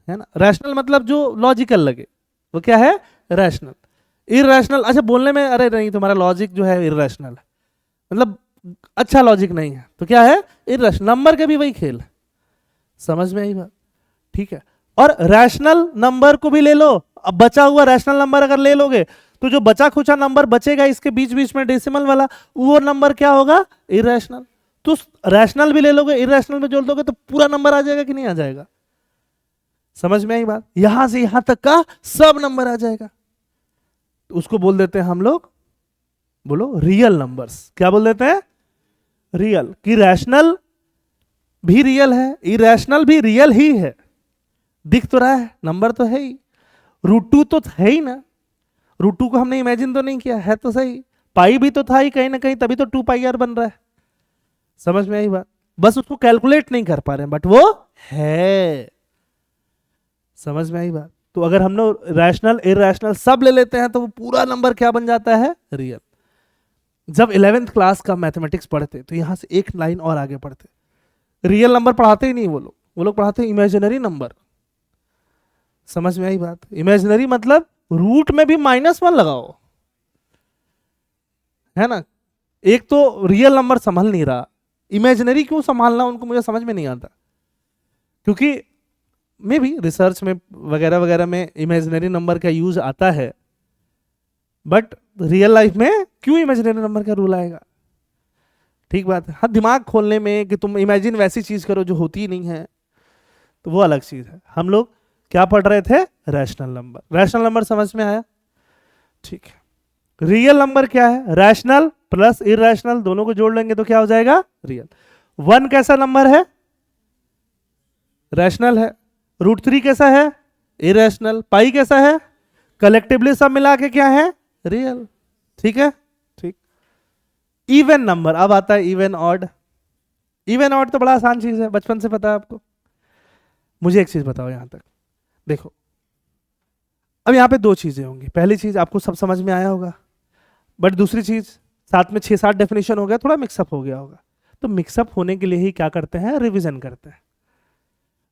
है ना। रैशनल मतलब जो लॉजिकल लगे वो क्या है, रैशनल। इरेशनल, अच्छा बोलने में अरे नहीं तुम्हारा लॉजिक जो है इरेशनल है, मतलब अच्छा लॉजिक नहीं है, तो क्या है, इरेशनल। नंबर के भी वही खेल है, समझ में आई बात, ठीक है। और रैशनल नंबर को भी ले लो, अब बचा हुआ रैशनल नंबर अगर ले लोगे तो जो बचा खुचा नंबर बचेगा इसके बीच बीच में डेसिमल वाला, वो नंबर क्या होगा, इरेशनल। तो रैशनल भी ले लोगे, इरेशनल में जोड़ दोगे तो पूरा नंबर आ जाएगा कि नहीं आ जाएगा, समझ में आई बात। यहां से यहां तक का सब नंबर आ जाएगा, तो उसको बोल देते हैं हम लोग, बोलो रियल नंबर्स। क्या बोल देते हैं, रियल, कि रैशनल भी रियल है, इरेशनल भी रियल ही है। दिख तो रहा है, नंबर तो है ही, √2 तो है ही ना, √2 को हमने इमेजिन तो नहीं किया, है तो सही, पाई भी तो था ही कहीं ना कहीं, तभी तो 2πr बन रहा है। समझ में आई बात? बस उसको कैलकुलेट नहीं कर पा रहे हैं, बट वो है। समझ में आई बात? तो अगर हम लोग रैशनल इरेशनल सब ले लेते हैं तो वो पूरा नंबर क्या बन जाता है? रियल। जब 11th क्लास का मैथमेटिक्स पढ़ते तो यहां से एक लाइन और आगे पढ़ते, रियल नंबर पढ़ाते ही नहीं वो लोग पढ़ाते इमेजिनरी नंबर। समझ में आई बात? इमेजिनरी मतलब रूट में भी -1 लगाओ, है ना। एक तो रियल नंबर संभल नहीं रहा, इमेजिनरी क्यों संभालना उनको मुझे समझ में नहीं आता। क्योंकि मे भी रिसर्च में वगैरह वगैरह में इमेजिनरी नंबर का यूज आता है, बट रियल लाइफ में क्यों इमेजिनरी नंबर का रूल आएगा? ठीक बात है। हाँ, दिमाग खोलने में कि तुम इमेजिन वैसी चीज करो जो होती ही नहीं है, तो वो अलग चीज है। हम लोग क्या पढ़ रहे थे? Rational number. रैशनल नंबर समझ में आया? ठीक है। रियल नंबर क्या है? रैशनल प्लस इरेशनल दोनों को जोड़ लेंगे तो क्या हो जाएगा? रियल। 1 कैसा नंबर है? रैशनल है। √3 कैसा है? इरेशनल। पाई कैसा है? कलेक्टिवली सब मिला के क्या है? रियल। ठीक है, ठीक। इवन नंबर, अब आता है इवन ऑड। इवन ऑड तो बड़ा आसान चीज है, बचपन से पता है आपको। मुझे एक चीज बताओ यहां तक, देखो अब यहां पे 2 चीजें होंगी। पहली चीज आपको सब समझ में आया होगा, बट दूसरी चीज साथ में 6-7 डेफिनेशन हो गया, थोड़ा मिक्सअप हो गया होगा। तो मिक्सअप होने के लिए ही क्या करते हैं? रिवीजन करते हैं।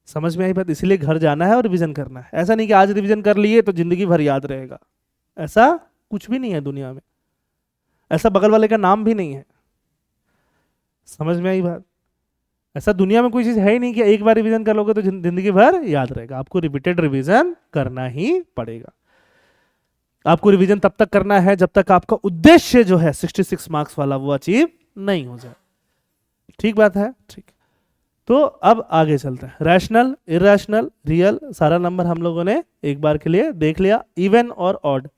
समझ में आई बात? इसीलिए घर जाना है और रिवीजन करना है। ऐसा नहीं कि आज रिवीजन कर लिए तो जिंदगी भर याद रहेगा, ऐसा कुछ भी नहीं है दुनिया में। ऐसा बगल वाले का नाम भी नहीं है। समझ में आई बात? ऐसा दुनिया में कोई चीज है ही नहीं कि एक बार रिवीजन कर लोगे तो जिंदगी भर याद रहेगा। आपको रिपीटेड रिवीजन करना ही पड़ेगा। आपको रिवीजन तब तक करना है जब तक आपका उद्देश्य जो है 66 मार्क्स वाला वो अचीव नहीं हो जाए। ठीक बात है? ठीक। तो अब आगे चलते हैं। रैशनल, इरेशनल, रियल, सारा नंबर हम लोगों ने एक बार के लिए देख लिया। इवन और odd.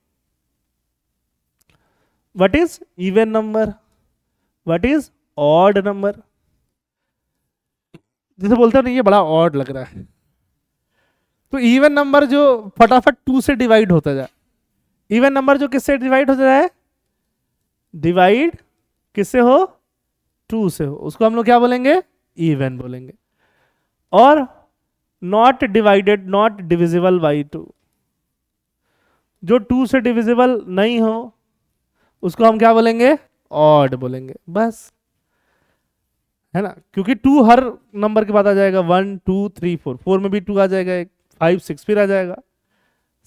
What is even number? What is odd number? जैसे बोलते हैं ना, ये बड़ा ऑड लग रहा है, तो इवन नंबर जो फटाफट 2 से डिवाइड होता जाए, इवन नंबर जो किससे डिवाइड होता जाए? डिवाइड किससे हो? 2 से हो, उसको हम लोग क्या बोलेंगे? इवन बोलेंगे। और not divided, not divisible by 2, जो 2 से डिविजिबल नहीं हो उसको हम क्या बोलेंगे? ऑड बोलेंगे। बस, है ना, क्योंकि 2 हर नंबर के बाद आ जाएगा। 1 2 3 4, 4 में भी 2 आ जाएगा, एक 5 6 फिर आ जाएगा।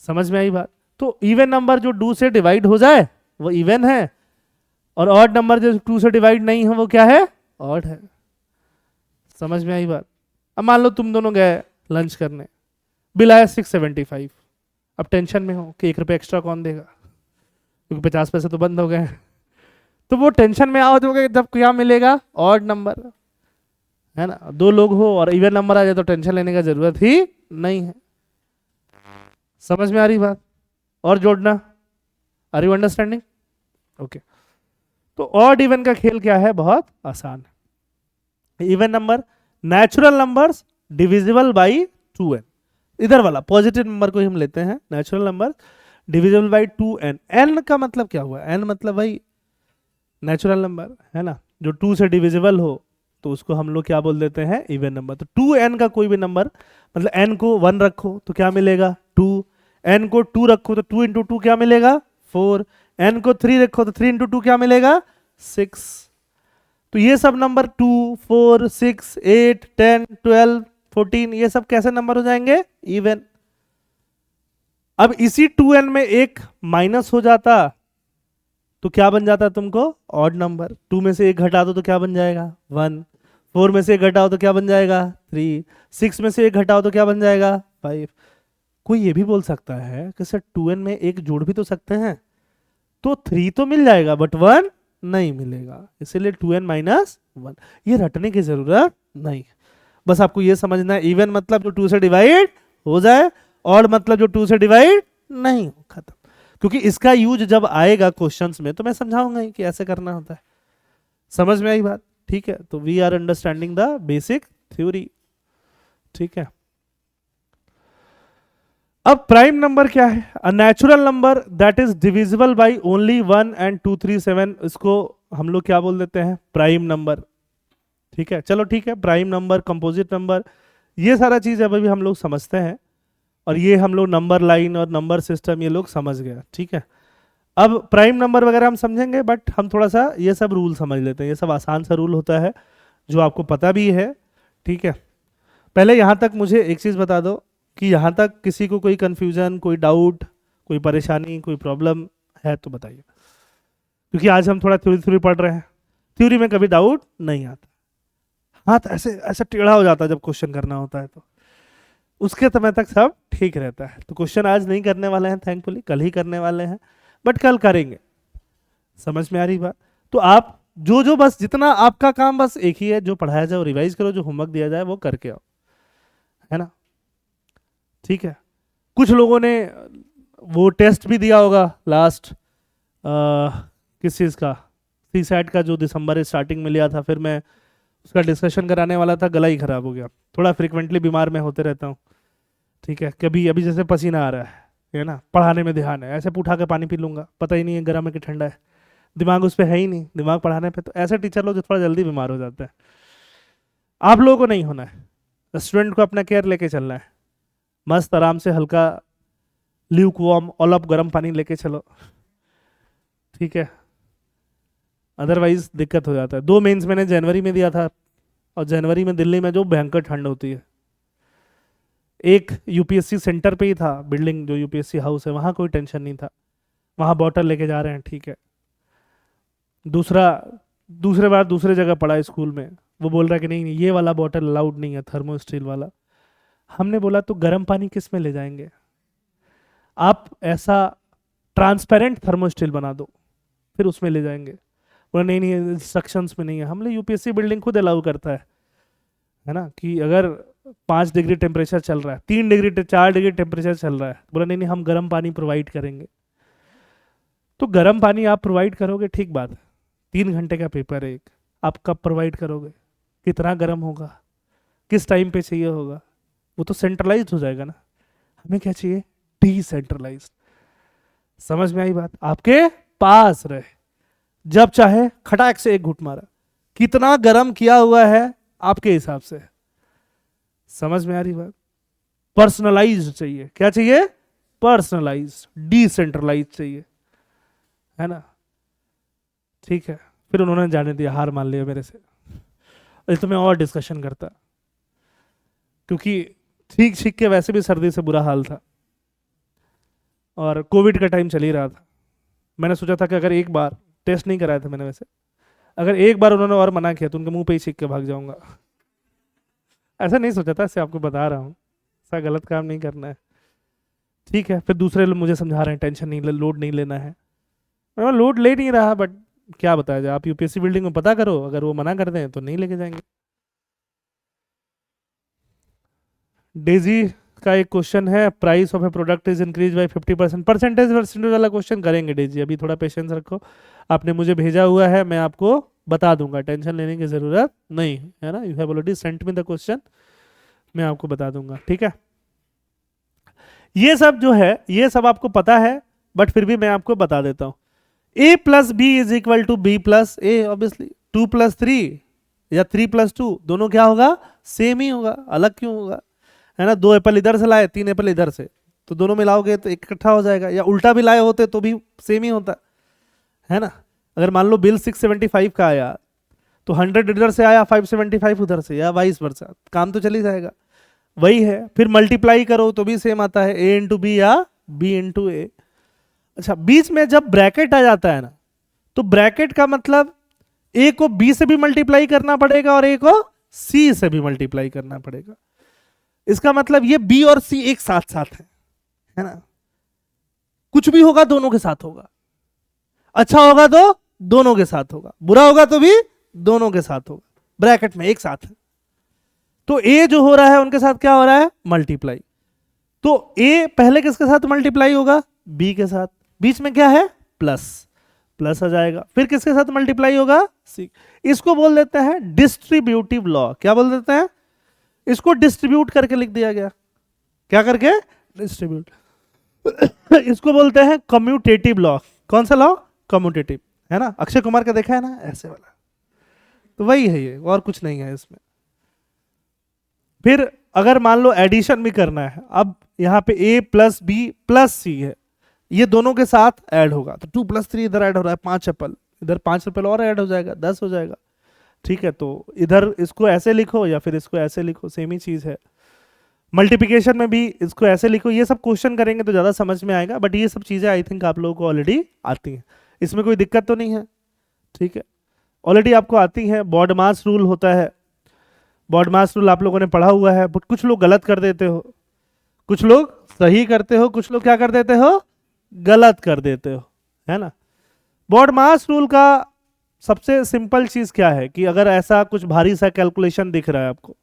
समझ में आई बात? तो इवन नंबर जो 2 से डिवाइड हो जाए वो इवन है, और ऑड नंबर जो 2 से डिवाइड नहीं है वो क्या है? ऑड है। समझ में आई बात? अब मान लो तुम दोनों गए लंच करने, बिल आया 675। अब टेंशन में हो कि 1 रुपये एक्स्ट्रा कौन देगा, क्योंकि 50 पैसे तो बंद हो गए। तो वो टेंशन में आओ तो जब क्या मिलेगा? ऑड नंबर, है ना। 2 लोग हो और इवन नंबर आ जाए तो टेंशन लेने का जरूरत ही नहीं है। समझ में आ रही बात? और जोड़ना, आर यू अंडरस्टैंडिंग? ओके। तो ऑड इवन का खेल क्या है? बहुत आसान है। Even number, natural numbers divisible by 2n। इधर वाला पॉजिटिव नंबर को ही हम लेते हैं, natural number divisible by 2n। n का मतलब क्या हुआ? n मतलब भाई नेचुरल नंबर, है ना, जो 2 से डिविजिबल हो तो उसको हम लोग क्या बोल देते हैं? Even number. तो 2n का कोई भी नंबर, मतलब n को 1 रखो तो क्या मिलेगा? 2। n को 2 रखो तो 2 इंटू 2 क्या मिलेगा? 4। n को 3 रखो तो 3 इंटू 2 क्या मिलेगा? 6। तो ये सब नंबर 2 4 6 8 10 12 14 ये सब कैसे नंबर हो जाएंगे? इवन। अब इसी 2n में एक माइनस हो जाता तो क्या बन जाता तुमको? Odd number. 2 में से एक घटा दो तो क्या बन जाएगा? 1। 4 में से एक घटाओ तो क्या बन जाएगा? 3। 6 में से एक घटाओ तो क्या बन जाएगा? 5। कोई ये भी बोल सकता है कि सर 2n में एक जोड़ भी तो सकते हैं, तो 3 तो मिल जाएगा बट 1 नहीं मिलेगा, इसीलिए 2n माइनस 1। ये रटने की जरूरत नहीं, बस आपको ये समझना है इवन मतलब जो 2 से डिवाइड हो जाए, ऑड मतलब जो 2 से डिवाइड नहीं हो, खत्म। क्योंकि इसका यूज जब आएगा क्वेश्चंस में तो मैं समझाऊंगा ही कि ऐसे करना होता है। समझ में आई बात? ठीक है, तो we are understanding the basic theory, ठीक है। अब प्राइम नंबर क्या है? A natural number that is divisible by only 1 and 2 3 7, इसको हम लोग क्या बोल देते हैं? प्राइम नंबर, ठीक है। चलो ठीक है, प्राइम नंबर, कंपोजिट नंबर, ये सारा चीज अभी हम लोग समझते हैं, और ये हम लोग नंबर लाइन और नंबर सिस्टम ये लोग समझ गए, ठीक है। अब प्राइम नंबर वगैरह हम समझेंगे, बट हम थोड़ा सा ये सब रूल समझ लेते हैं। ये सब आसान सा रूल होता है जो आपको पता भी है, ठीक है। पहले यहाँ तक मुझे एक चीज़ बता दो कि यहाँ तक किसी को कोई कंफ्यूजन, कोई डाउट, कोई परेशानी, कोई प्रॉब्लम है तो बताइए, क्योंकि आज हम थोड़ा थ्योरी थ्योरी पढ़ रहे हैं, थ्योरी में कभी डाउट नहीं आता, हाथ ऐसे ऐसा टेढ़ा हो जाता है जब क्वेश्चन करना होता है, तो उसके समय तक सब ठीक रहता है। तो क्वेश्चन आज नहीं करने वाले हैं, थैंकफुली कल ही करने वाले हैं, बट कल करेंगे। समझ में आ रही बात? तो आप जो जो बस जितना आपका काम बस एक ही है, जो पढ़ाया जाए वो रिवाइज करो, जो होमवर्क दिया जाए वो करके आओ, है ना, ठीक है। कुछ लोगों ने वो टेस्ट भी दिया होगा लास्ट, किस चीज़ का? सीसैट का, जो दिसंबर स्टार्टिंग में लिया था, फिर मैं उसका डिस्कशन कराने वाला था, गला ही खराब हो गया। थोड़ा फ्रिक्वेंटली बीमार मैं होते रहता हूँ, ठीक है। कभी अभी जैसे पसीना आ रहा है ना, पढ़ाने में ध्यान है, ऐसे उठा के पानी पी लूंगा, पता ही नहीं है गर्म है कि ठंडा है, दिमाग उस पर है ही नहीं, दिमाग पढ़ाने पे। तो ऐसे टीचर लोग जो थोड़ा जल्दी बीमार हो जाते हैं, आप लोगों को नहीं होना है। स्टूडेंट को अपना केयर लेके चलना है, मस्त आराम से हल्का ल्यूक वार्म ऑलअप गर्म पानी लेके चलो, ठीक है। अदरवाइज दिक्कत हो जाता है। 2 मेंस मैंने जनवरी में दिया था, और जनवरी में दिल्ली में जो भयंकर ठंड होती है, एक यूपीएससी सेंटर पे ही था, बिल्डिंग जो यूपीएससी हाउस है वहाँ कोई टेंशन नहीं था, वहाँ बॉटल लेके जा रहे हैं, ठीक है। दूसरे बार दूसरे जगह पढ़ा स्कूल में, वो बोल रहा है कि नहीं नहीं ये वाला बॉटल अलाउड नहीं है, थर्मो स्टील वाला। हमने बोला तो गर्म पानी किस में ले जाएंगे? आप ऐसा ट्रांसपेरेंट थर्मो स्टील बना दो, फिर उसमें ले जाएंगे। बोला नहीं नहीं इंस्ट्रक्शंस में नहीं है। हमने यूपीएससी बिल्डिंग खुद अलाउ करता है ना, कि अगर 5 डिग्री टेम्परेचर चल रहा है, 3 डिग्री 4 डिग्री टेम्परेचर चल रहा है, बोला नहीं नहीं हम गर्म पानी प्रोवाइड करेंगे। तो गर्म पानी आप प्रोवाइड करोगे, ठीक बात है, 3 घंटे का पेपर है एक, आप कब प्रोवाइड करोगे, कितना गर्म होगा, किस टाइम पे चाहिए होगा, वो तो सेंट्रलाइज्ड हो जाएगा ना। हमें क्या चाहिए? डिसेंट्रलाइज्ड। समझ में आई बात? आपके पास रहे, जब चाहे खटाक से एक घूंट मारा, कितना गर्म किया हुआ है आपके हिसाब से। समझ में आ रही बात? पर्सनलाइज्ड चाहिए। क्या चाहिए? पर्सनलाइज्ड, डिसेंट्रलाइज्ड चाहिए, है ना, ठीक है। फिर उन्होंने जाने दिया, हार मान लिया मेरे से। इस तो मैं और डिस्कशन करता, क्योंकि ठीक ठीक के वैसे भी सर्दी से बुरा हाल था, और कोविड का टाइम चल ही रहा था। मैंने सोचा था कि अगर एक बार टेस्ट नहीं कराया था मैंने वैसे, अगर एक बार उन्होंने और मना किया तो उनके मुंह पे ही छींक के भाग जाऊंगा। ऐसा नहीं सोचा था, ऐसे आपको बता रहा हूँ, ऐसा गलत काम नहीं करना है, ठीक है। फिर दूसरे लोग मुझे समझा रहे हैं टेंशन नहीं, लोड नहीं लेना है। मैं लोड ले नहीं रहा, बट क्या बताया जाए, आप यूपीएससी बिल्डिंग में पता करो, अगर वो मना कर दें तो नहीं लेके जाएंगे। डेजी का एक क्वेश्चन है, price of A product is increase by 50%, percentage वाला क्वेश्चन करेंगे डेजी, अभी थोड़ा पेशेंस रखो। आपने मुझे भेजा हुआ है, मैं आपको बता दूंगा, टेंशन लेने की जरूरत नहीं है ना। You have already sent me the question, मैं आपको बता दूंगा, ठीक है। ये सब जो है ये सब आपको पता है, बट फिर भी मैं आपको बता देता हूं। a plus B is equal to B plus A, obviously 2 + 3 या 3 + 2 दोनों क्या होगा? सेम ही होगा, अलग क्यों होगा, है ना। 2 एप्पल इधर से लाए, 3 एप्पल इधर से, तो दोनों मिलाओगे तो इकट्ठा हो जाएगा, या उल्टा भी लाए होते तो भी सेम ही होता, है ना। अगर मान लो बिल 675 का आया, तो 100 इधर से आया, 575 उधर से, या वाइस वर्सा, काम तो चल ही जाएगा। वही है, फिर मल्टीप्लाई करो तो भी सेम आता है, a इंटू बी या b इंटू ए। अच्छा, बीच में जब ब्रैकेट आ जाता है ना, तो ब्रैकेट का मतलब a को b से भी मल्टीप्लाई करना पड़ेगा और a को c से भी मल्टीप्लाई करना पड़ेगा। इसका मतलब ये b और c एक साथ साथ है ना। कुछ भी होगा दोनों के साथ होगा, अच्छा होगा तो दोनों के साथ होगा, बुरा होगा तो भी दोनों के साथ होगा, ब्रैकेट में एक साथ है। तो a जो हो रहा है उनके साथ क्या हो रहा है? मल्टीप्लाई। तो a पहले किसके साथ मल्टीप्लाई होगा? b के साथ, बीच में क्या है? प्लस, प्लस आ जाएगा, फिर किसके साथ मल्टीप्लाई होगा, सी। इसको बोल देते हैं डिस्ट्रीब्यूटिव लॉ। क्या बोल देते हैं, इसको डिस्ट्रीब्यूट करके लिख दिया गया, क्या करके, डिस्ट्रीब्यूट। इसको बोलते हैं कम्यूटेटिव लॉ। कौन सा लॉ, कम्यूटेटिव, है ना, अक्षय कुमार का देखा है ना, ऐसे वाला, तो वही है ये, और कुछ नहीं है इसमें। फिर अगर मान लो एडिशन भी करना है, अब यहाँ पे a प्लस बी प्लस सी है, ये दोनों के साथ ऐड होगा, तो 2 + 3 इधर ऐड हो रहा है, 5 एप्पल, इधर 5 एप्पल और ऐड हो जाएगा, 10 हो जाएगा, ठीक है। तो इधर इसको ऐसे लिखो या फिर इसको ऐसे लिखो, सेम ही चीज है। मल्टीप्लिकेशन में भी इसको ऐसे लिखो, ये सब क्वेश्चन करेंगे तो ज़्यादा समझ में आएगा, बट ये सब चीज़ें आई थिंक आप लोगों को ऑलरेडी आती हैं, इसमें कोई दिक्कत तो नहीं है, ठीक है, ऑलरेडी आपको आती है। बॉडमास रूल होता है, बॉडमास रूल आप लोगों ने पढ़ा हुआ है, बट कुछ लोग गलत कर देते हो, कुछ लोग सही करते हो, कुछ लोग क्या कर देते हो, गलत कर देते हो, है ना। बॉडमास रूल का सबसे सिंपल चीज़ क्या है कि अगर ऐसा कुछ भारी सा कैलकुलेशन दिख रहा है आपको,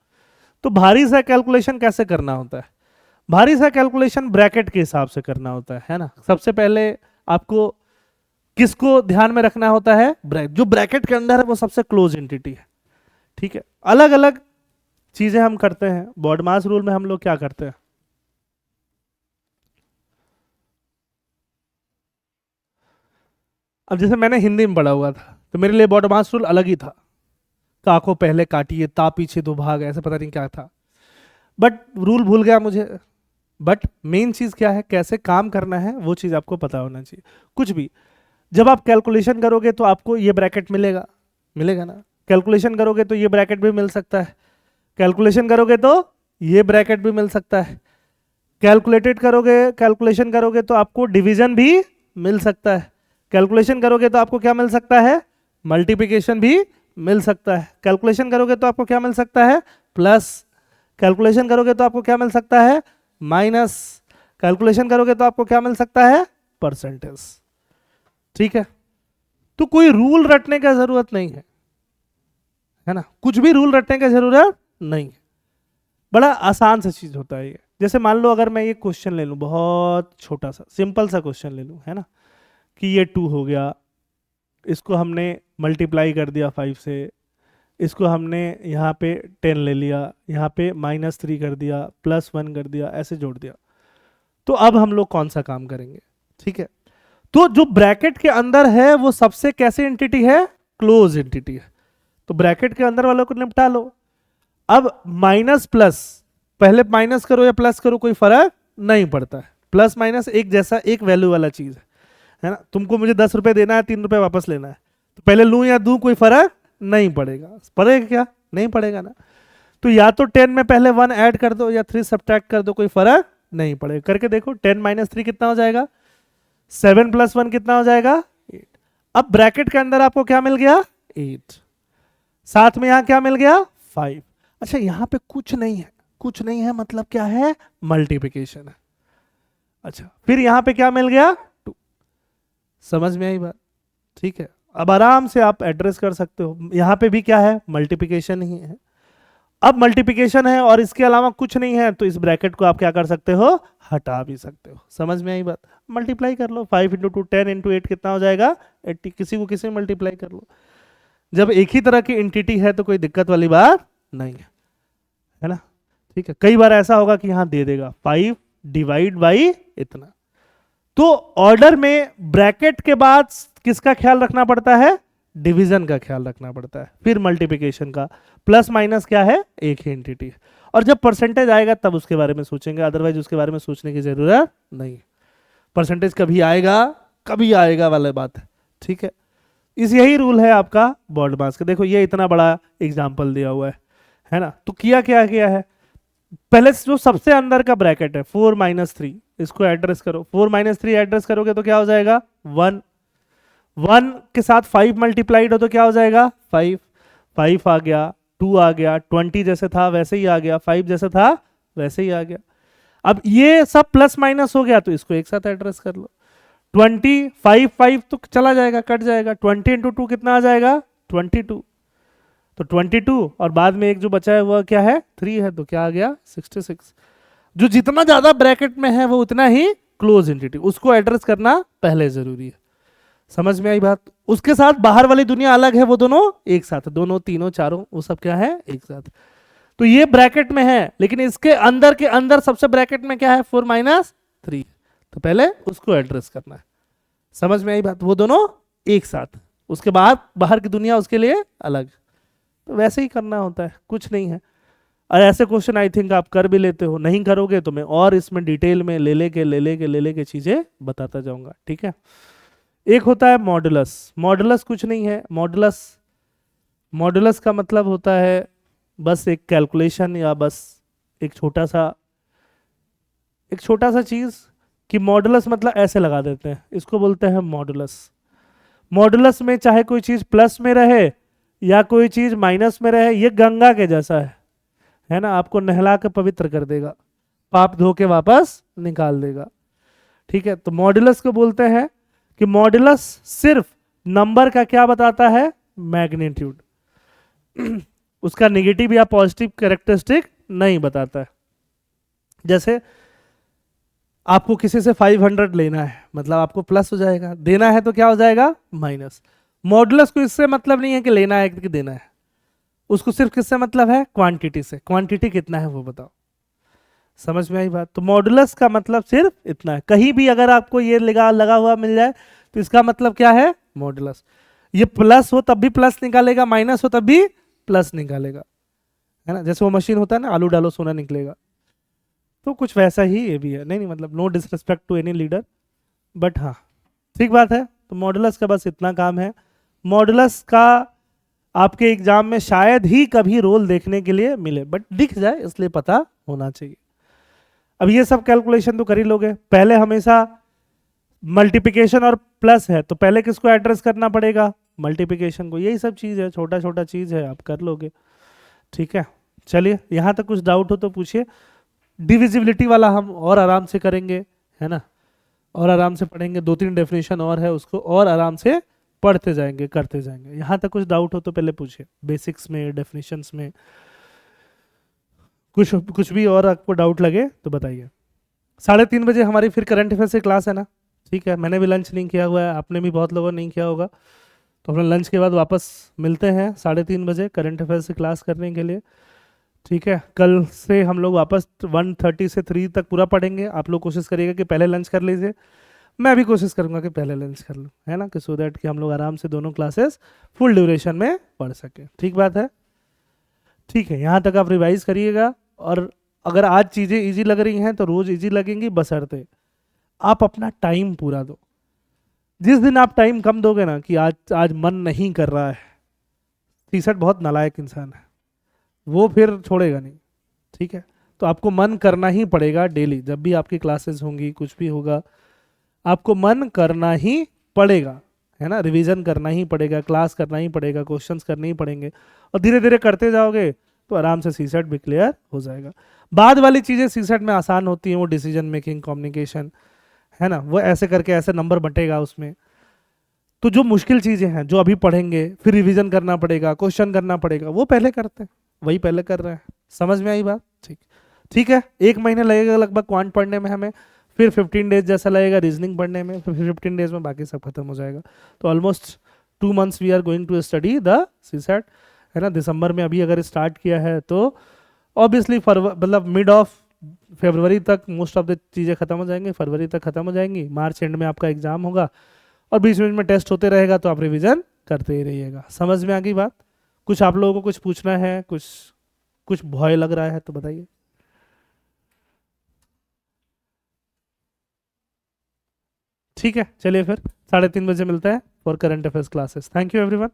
तो भारी सा कैलकुलेशन कैसे करना होता है, भारी सा कैलकुलेशन ब्रैकेट के हिसाब से करना होता है ना। सबसे पहले आपको किसको ध्यान में रखना होता है, जो ब्रैकेट के अंदर है वो सबसे क्लोज एंटिटी है, ठीक है। अलग अलग चीजें हम करते हैं, बॉडमास रूल में हम लोग क्या करते हैं, अब जैसे मैंने हिंदी में पढ़ा हुआ था तो मेरे लिए बॉडमास रूल अलग ही था, का को पहले काटिए, ता पीछे 2 भाग, ऐसे पता नहीं क्या था, बट रूल भूल गया मुझे। बट मेन चीज क्या है, कैसे काम करना है वो चीज आपको पता होना चाहिए। कुछ भी जब आप कैलकुलेशन करोगे तो आपको ये ब्रैकेट मिलेगा, मिलेगा ना, कैलकुलेशन करोगे तो ये ब्रैकेट भी मिल सकता है, कैलकुलेशन करोगे तो ये ब्रैकेट भी मिल सकता है, कैलकुलेशन करोगे तो आपको डिवीजन भी मिल सकता है, कैलकुलेशन करोगे तो आपको क्या मिल सकता है, मल्टीप्लिकेशन भी मिल सकता है, कैलकुलेशन करोगे तो आपको क्या मिल सकता है, प्लस, कैलकुलेशन करोगे तो आपको क्या मिल सकता है, माइनस, कैलकुलेशन करोगे तो आपको क्या मिल सकता है, परसेंटेज, ठीक है। तो कोई रूल रटने का जरूरत नहीं है ना, कुछ भी रूल रटने की जरूरत नहीं है, बड़ा आसान सा चीज होता है ये। जैसे मान लो अगर मैं ये क्वेश्चन ले लूं, बहुत छोटा सा सिंपल सा क्वेश्चन ले लूं, है ना, कि ये 2 हो गया, इसको हमने मल्टीप्लाई कर दिया 5 से, इसको हमने यहाँ पे 10 ले लिया, यहाँ पे -3 कर दिया, +1 कर दिया, ऐसे जोड़ दिया। तो अब हम लोग कौन सा काम करेंगे, ठीक है। तो जो ब्रैकेट के अंदर है वो सबसे कैसे एंटिटी है, क्लोज एंटिटी है, तो ब्रैकेट के अंदर वालों को निपटा लो। अब माइनस प्लस, पहले माइनस करो या प्लस करो कोई फर्क नहीं पड़ता है, प्लस माइनस एक जैसा, एक वैल्यू वाला चीज है ना। तुमको मुझे 10 रुपए देना है, 3 रुपए वापस लेना है, तो पहले लूं या दूं कोई फर्क नहीं पड़ेगा, पड़ेगा क्या, नहीं पड़ेगा ना। तो या तो 10 में पहले 1 ऐड कर दो या 3 सब्ट्रैक्ट कर दो, कोई फर्क नहीं पड़ेगा। करके देखो, 10 - 3 कितना हो जाएगा, 7 + 1 कितना हो जाएगा, 8। अब ब्रैकेट के अंदर आपको क्या मिल गया, 8, साथ में यहां क्या मिल गया, 5। अच्छा यहाँ पे कुछ नहीं है, कुछ नहीं है मतलब क्या है, मल्टीप्लिकेशन है। अच्छा फिर यहाँ पे क्या मिल गया, 2, समझ में आई बात, ठीक है। अब आराम से आप एड्रेस कर सकते हो, यहाँ पे भी क्या है, मल्टीप्लिकेशन ही है। अब मल्टीप्लिकेशन है और इसके अलावा कुछ नहीं है, तो इस ब्रैकेट को आप क्या कर सकते हो, हटा भी सकते हो, समझ में आई बात। मल्टीप्लाई कर लो, 5 × 2 10 × 8 कितना हो जाएगा, 80। किसी को किसी में मल्टीप्लाई कर लो, जब एक ही तरह की एंटिटी है तो कोई दिक्कत वाली बात नहीं है ना, ठीक है। कई बार ऐसा होगा कि यहां दे देगा 5 डिवाइड बाई इतना, तो ऑर्डर में ब्रैकेट के बाद किसका ख्याल रखना पड़ता है, डिवीजन का ख्याल रखना पड़ता है, फिर मल्टीप्लिकेशन का, प्लस माइनस क्या है, एक ही एंटिटी है। और जब परसेंटेज आएगा तब उसके बारे में सोचेंगे, अदरवाइज उसके बारे में सोचने की जरूरत नहीं। परसेंटेज कभी आएगा वाला बात है, ठीक है। इस यही रूल है आपका बॉडमास का। देखो ये इतना बड़ा एग्जाम्पल दिया हुआ है ना। तो किया क्या गया है, पहले जो सबसे अंदर का ब्रैकेट है 4 - 3, इसको एड्रेस करो, 4 - 3 एड्रेस करोगे तो क्या हो जाएगा, 1 के साथ 5 मल्टीप्लाइड हो तो क्या हो जाएगा, 5 आ गया, 2 आ गया, 20 जैसे था वैसे ही आ गया, 5 जैसे था वैसे ही आ गया। अब ये सब प्लस माइनस हो गया तो इसको एक साथ एड्रेस कर लो, 20 5 तो चला जाएगा, कट जाएगा, 20 × 2 कितना आ जाएगा, 22, तो 22 और बाद में एक जो बचा है वह क्या है, 3 है, तो क्या आ गया, 66। जो जितना ज्यादा ब्रैकेट में है वो उतना ही क्लोज एंटिटी, उसको एड्रेस करना पहले जरूरी है, समझ में आई बात? उसके साथ बाहर वाली दुनिया अलग है, वो दोनों एक साथ, दोनों तीनों चारों वो सब क्या है, एक साथ। तो ये ब्रैकेट में है, लेकिन इसके अंदर के अंदर सबसे ब्रैकेट में क्या है, 4 - 3। तो पहले उसको एड्रेस करना है। समझ में आई बात? वो दोनों एक साथ, उसके बाद बाहर की दुनिया उसके लिए अलग। तो वैसे ही करना होता है, कुछ नहीं है। और ऐसे क्वेश्चन आई थिंक आप कर भी लेते हो, नहीं करोगे तो मैं और इसमें डिटेल में ले लेके चीजें बताता जाऊंगा, ठीक है। एक होता है मॉडुलस। मॉडुलस कुछ नहीं है। मॉडुलस, मॉडुलस का मतलब होता है बस एक कैलकुलेशन, या बस एक छोटा सा चीज कि मॉडुलस मतलब ऐसे लगा देते हैं, इसको बोलते हैं मॉडुलस। मॉडुलस में चाहे कोई चीज प्लस में रहे या कोई चीज माइनस में रहे, ये गंगा के जैसा है ना, आपको नहला के पवित्र कर देगा, पाप धो के वापस निकाल देगा, ठीक है। तो मॉडुलस को बोलते हैं कि मॉडुलस सिर्फ नंबर का क्या बताता है, मैग्नीट्यूड। उसका नेगेटिव या पॉजिटिव कैरेक्टरिस्टिक नहीं बताता है। जैसे आपको किसी से 500 लेना है, मतलब आपको प्लस हो जाएगा, देना है तो क्या हो जाएगा, माइनस। मॉडुलस को इससे मतलब नहीं है कि लेना है कि देना है, उसको सिर्फ किससे मतलब है, क्वांटिटी से। क्वांटिटी कितना है वो बताओ। समझ में आई बात? तो मॉडुलस का मतलब सिर्फ इतना है। कहीं भी अगर आपको ये लगा हुआ मिल जाए तो इसका मतलब क्या है, मॉडुलस। ये प्लस हो तब भी प्लस निकालेगा, माइनस हो तब भी प्लस निकालेगा, है ना। जैसे वो मशीन होता है ना, आलू डालो सोना निकलेगा, तो कुछ वैसा ही ये भी है। नहीं मतलब no disrespect to any leader, but हाँ ठीक बात है। तो मॉडुलस का बस इतना काम है। मॉडुलस का आपके एग्जाम में शायद ही कभी रोल देखने के लिए मिले, बट दिख जाए इसलिए पता होना चाहिए। अब ये सब कैलकुलेशन तो कर ही लोगे। पहले हमेशा मल्टीप्लिकेशन और प्लस है तो पहले किसको एड्रेस करना पड़ेगा, मल्टीप्लिकेशन को। यही सब चीज़ है, छोटा छोटा चीज़ है, आप कर लोगे, ठीक है। चलिए यहाँ तक कुछ डाउट हो तो पूछिए। डिविजिबिलिटी वाला हम और आराम से करेंगे, है ना, और आराम से पढ़ेंगे। 2-3 डेफिनेशन और है, उसको और आराम से पढ़ते जाएंगे, करते जाएंगे। यहाँ तक कुछ डाउट हो तो पहले पूछिए, बेसिक्स में, डेफिनेशंस में, कुछ भी और आपको डाउट लगे तो बताइए। 3:30 बजे हमारी फिर करंट अफेयर्स की क्लास है ना, ठीक है। मैंने भी लंच नहीं किया हुआ है, आपने भी बहुत लोगों ने नहीं किया होगा, तो अपने लंच के बाद वापस मिलते हैं 3:30 बजे करंट अफेयर्स की क्लास करने के लिए, ठीक है। कल से हम लोग वापस 1:30 से 3 तक पूरा पढ़ेंगे। आप लोग कोशिश करिएगा कि पहले लंच कर लीजिए, मैं भी कोशिश करूंगा कि पहले लंच कर लूँ, है ना, कि सो दैट कि हम लोग आराम से दोनों क्लासेस फुल ड्यूरेशन में पढ़ सकें। ठीक बात है, ठीक है। यहाँ तक आप रिवाइज करिएगा, और अगर आज चीज़ें इजी लग रही हैं तो रोज इजी लगेंगी, बशर्ते आप अपना टाइम पूरा दो। जिस दिन आप टाइम कम दोगे ना, कि आज मन नहीं कर रहा है, टी-शर्ट बहुत नालायक इंसान है, वो फिर छोड़ेगा नहीं, ठीक है। तो आपको मन करना ही पड़ेगा डेली, जब भी आपकी क्लासेस होंगी, कुछ भी होगा, आपको मन करना ही पड़ेगा, है ना। रिवीजन करना ही पड़ेगा, क्लास करना ही पड़ेगा, क्वेश्चंस करने ही पड़ेंगे, और धीरे धीरे करते जाओगे तो आराम से सीसेट भी क्लियर हो जाएगा। बाद वाली चीज़ें सीसेट में आसान होती हैं, वो डिसीजन मेकिंग, कम्युनिकेशन, है ना, वो ऐसे करके ऐसे नंबर बटेगा उसमें। तो जो मुश्किल चीज़ें हैं जो अभी पढ़ेंगे, फिर रिवीजन करना पड़ेगा, क्वेश्चन करना पड़ेगा, वो पहले करते हैं, वही पहले कर रहे हैं। समझ में आई बात? ठीक, ठीक है। 1 महीने लगेगा लगभग क्वांट पढ़ने में हमें, फिर 15 डेज जैसा लगेगा रीजनिंग पढ़ने में, फिर 15 डेज में बाकी सब खत्म हो जाएगा। तो almost 2 months we are going to study the CSAT, है ना। दिसंबर में अभी अगर स्टार्ट किया है तो ऑब्वियसली मतलब मिड ऑफ फरवरी तक मोस्ट ऑफ द चीज़ें खत्म हो जाएंगी, फरवरी तक खत्म हो जाएंगी, मार्च एंड में आपका एग्जाम होगा, और बीच बीच में टेस्ट होते रहेगा, तो आप रिवीजन करते ही रहिएगा। समझ में आ गई बात? कुछ आप लोगों को कुछ पूछना है, कुछ कुछ भय लग रहा है तो बताइए। ठीक है, चलिए फिर 3:30 बजे मिलते हैं for current affairs classes. Thank you everyone.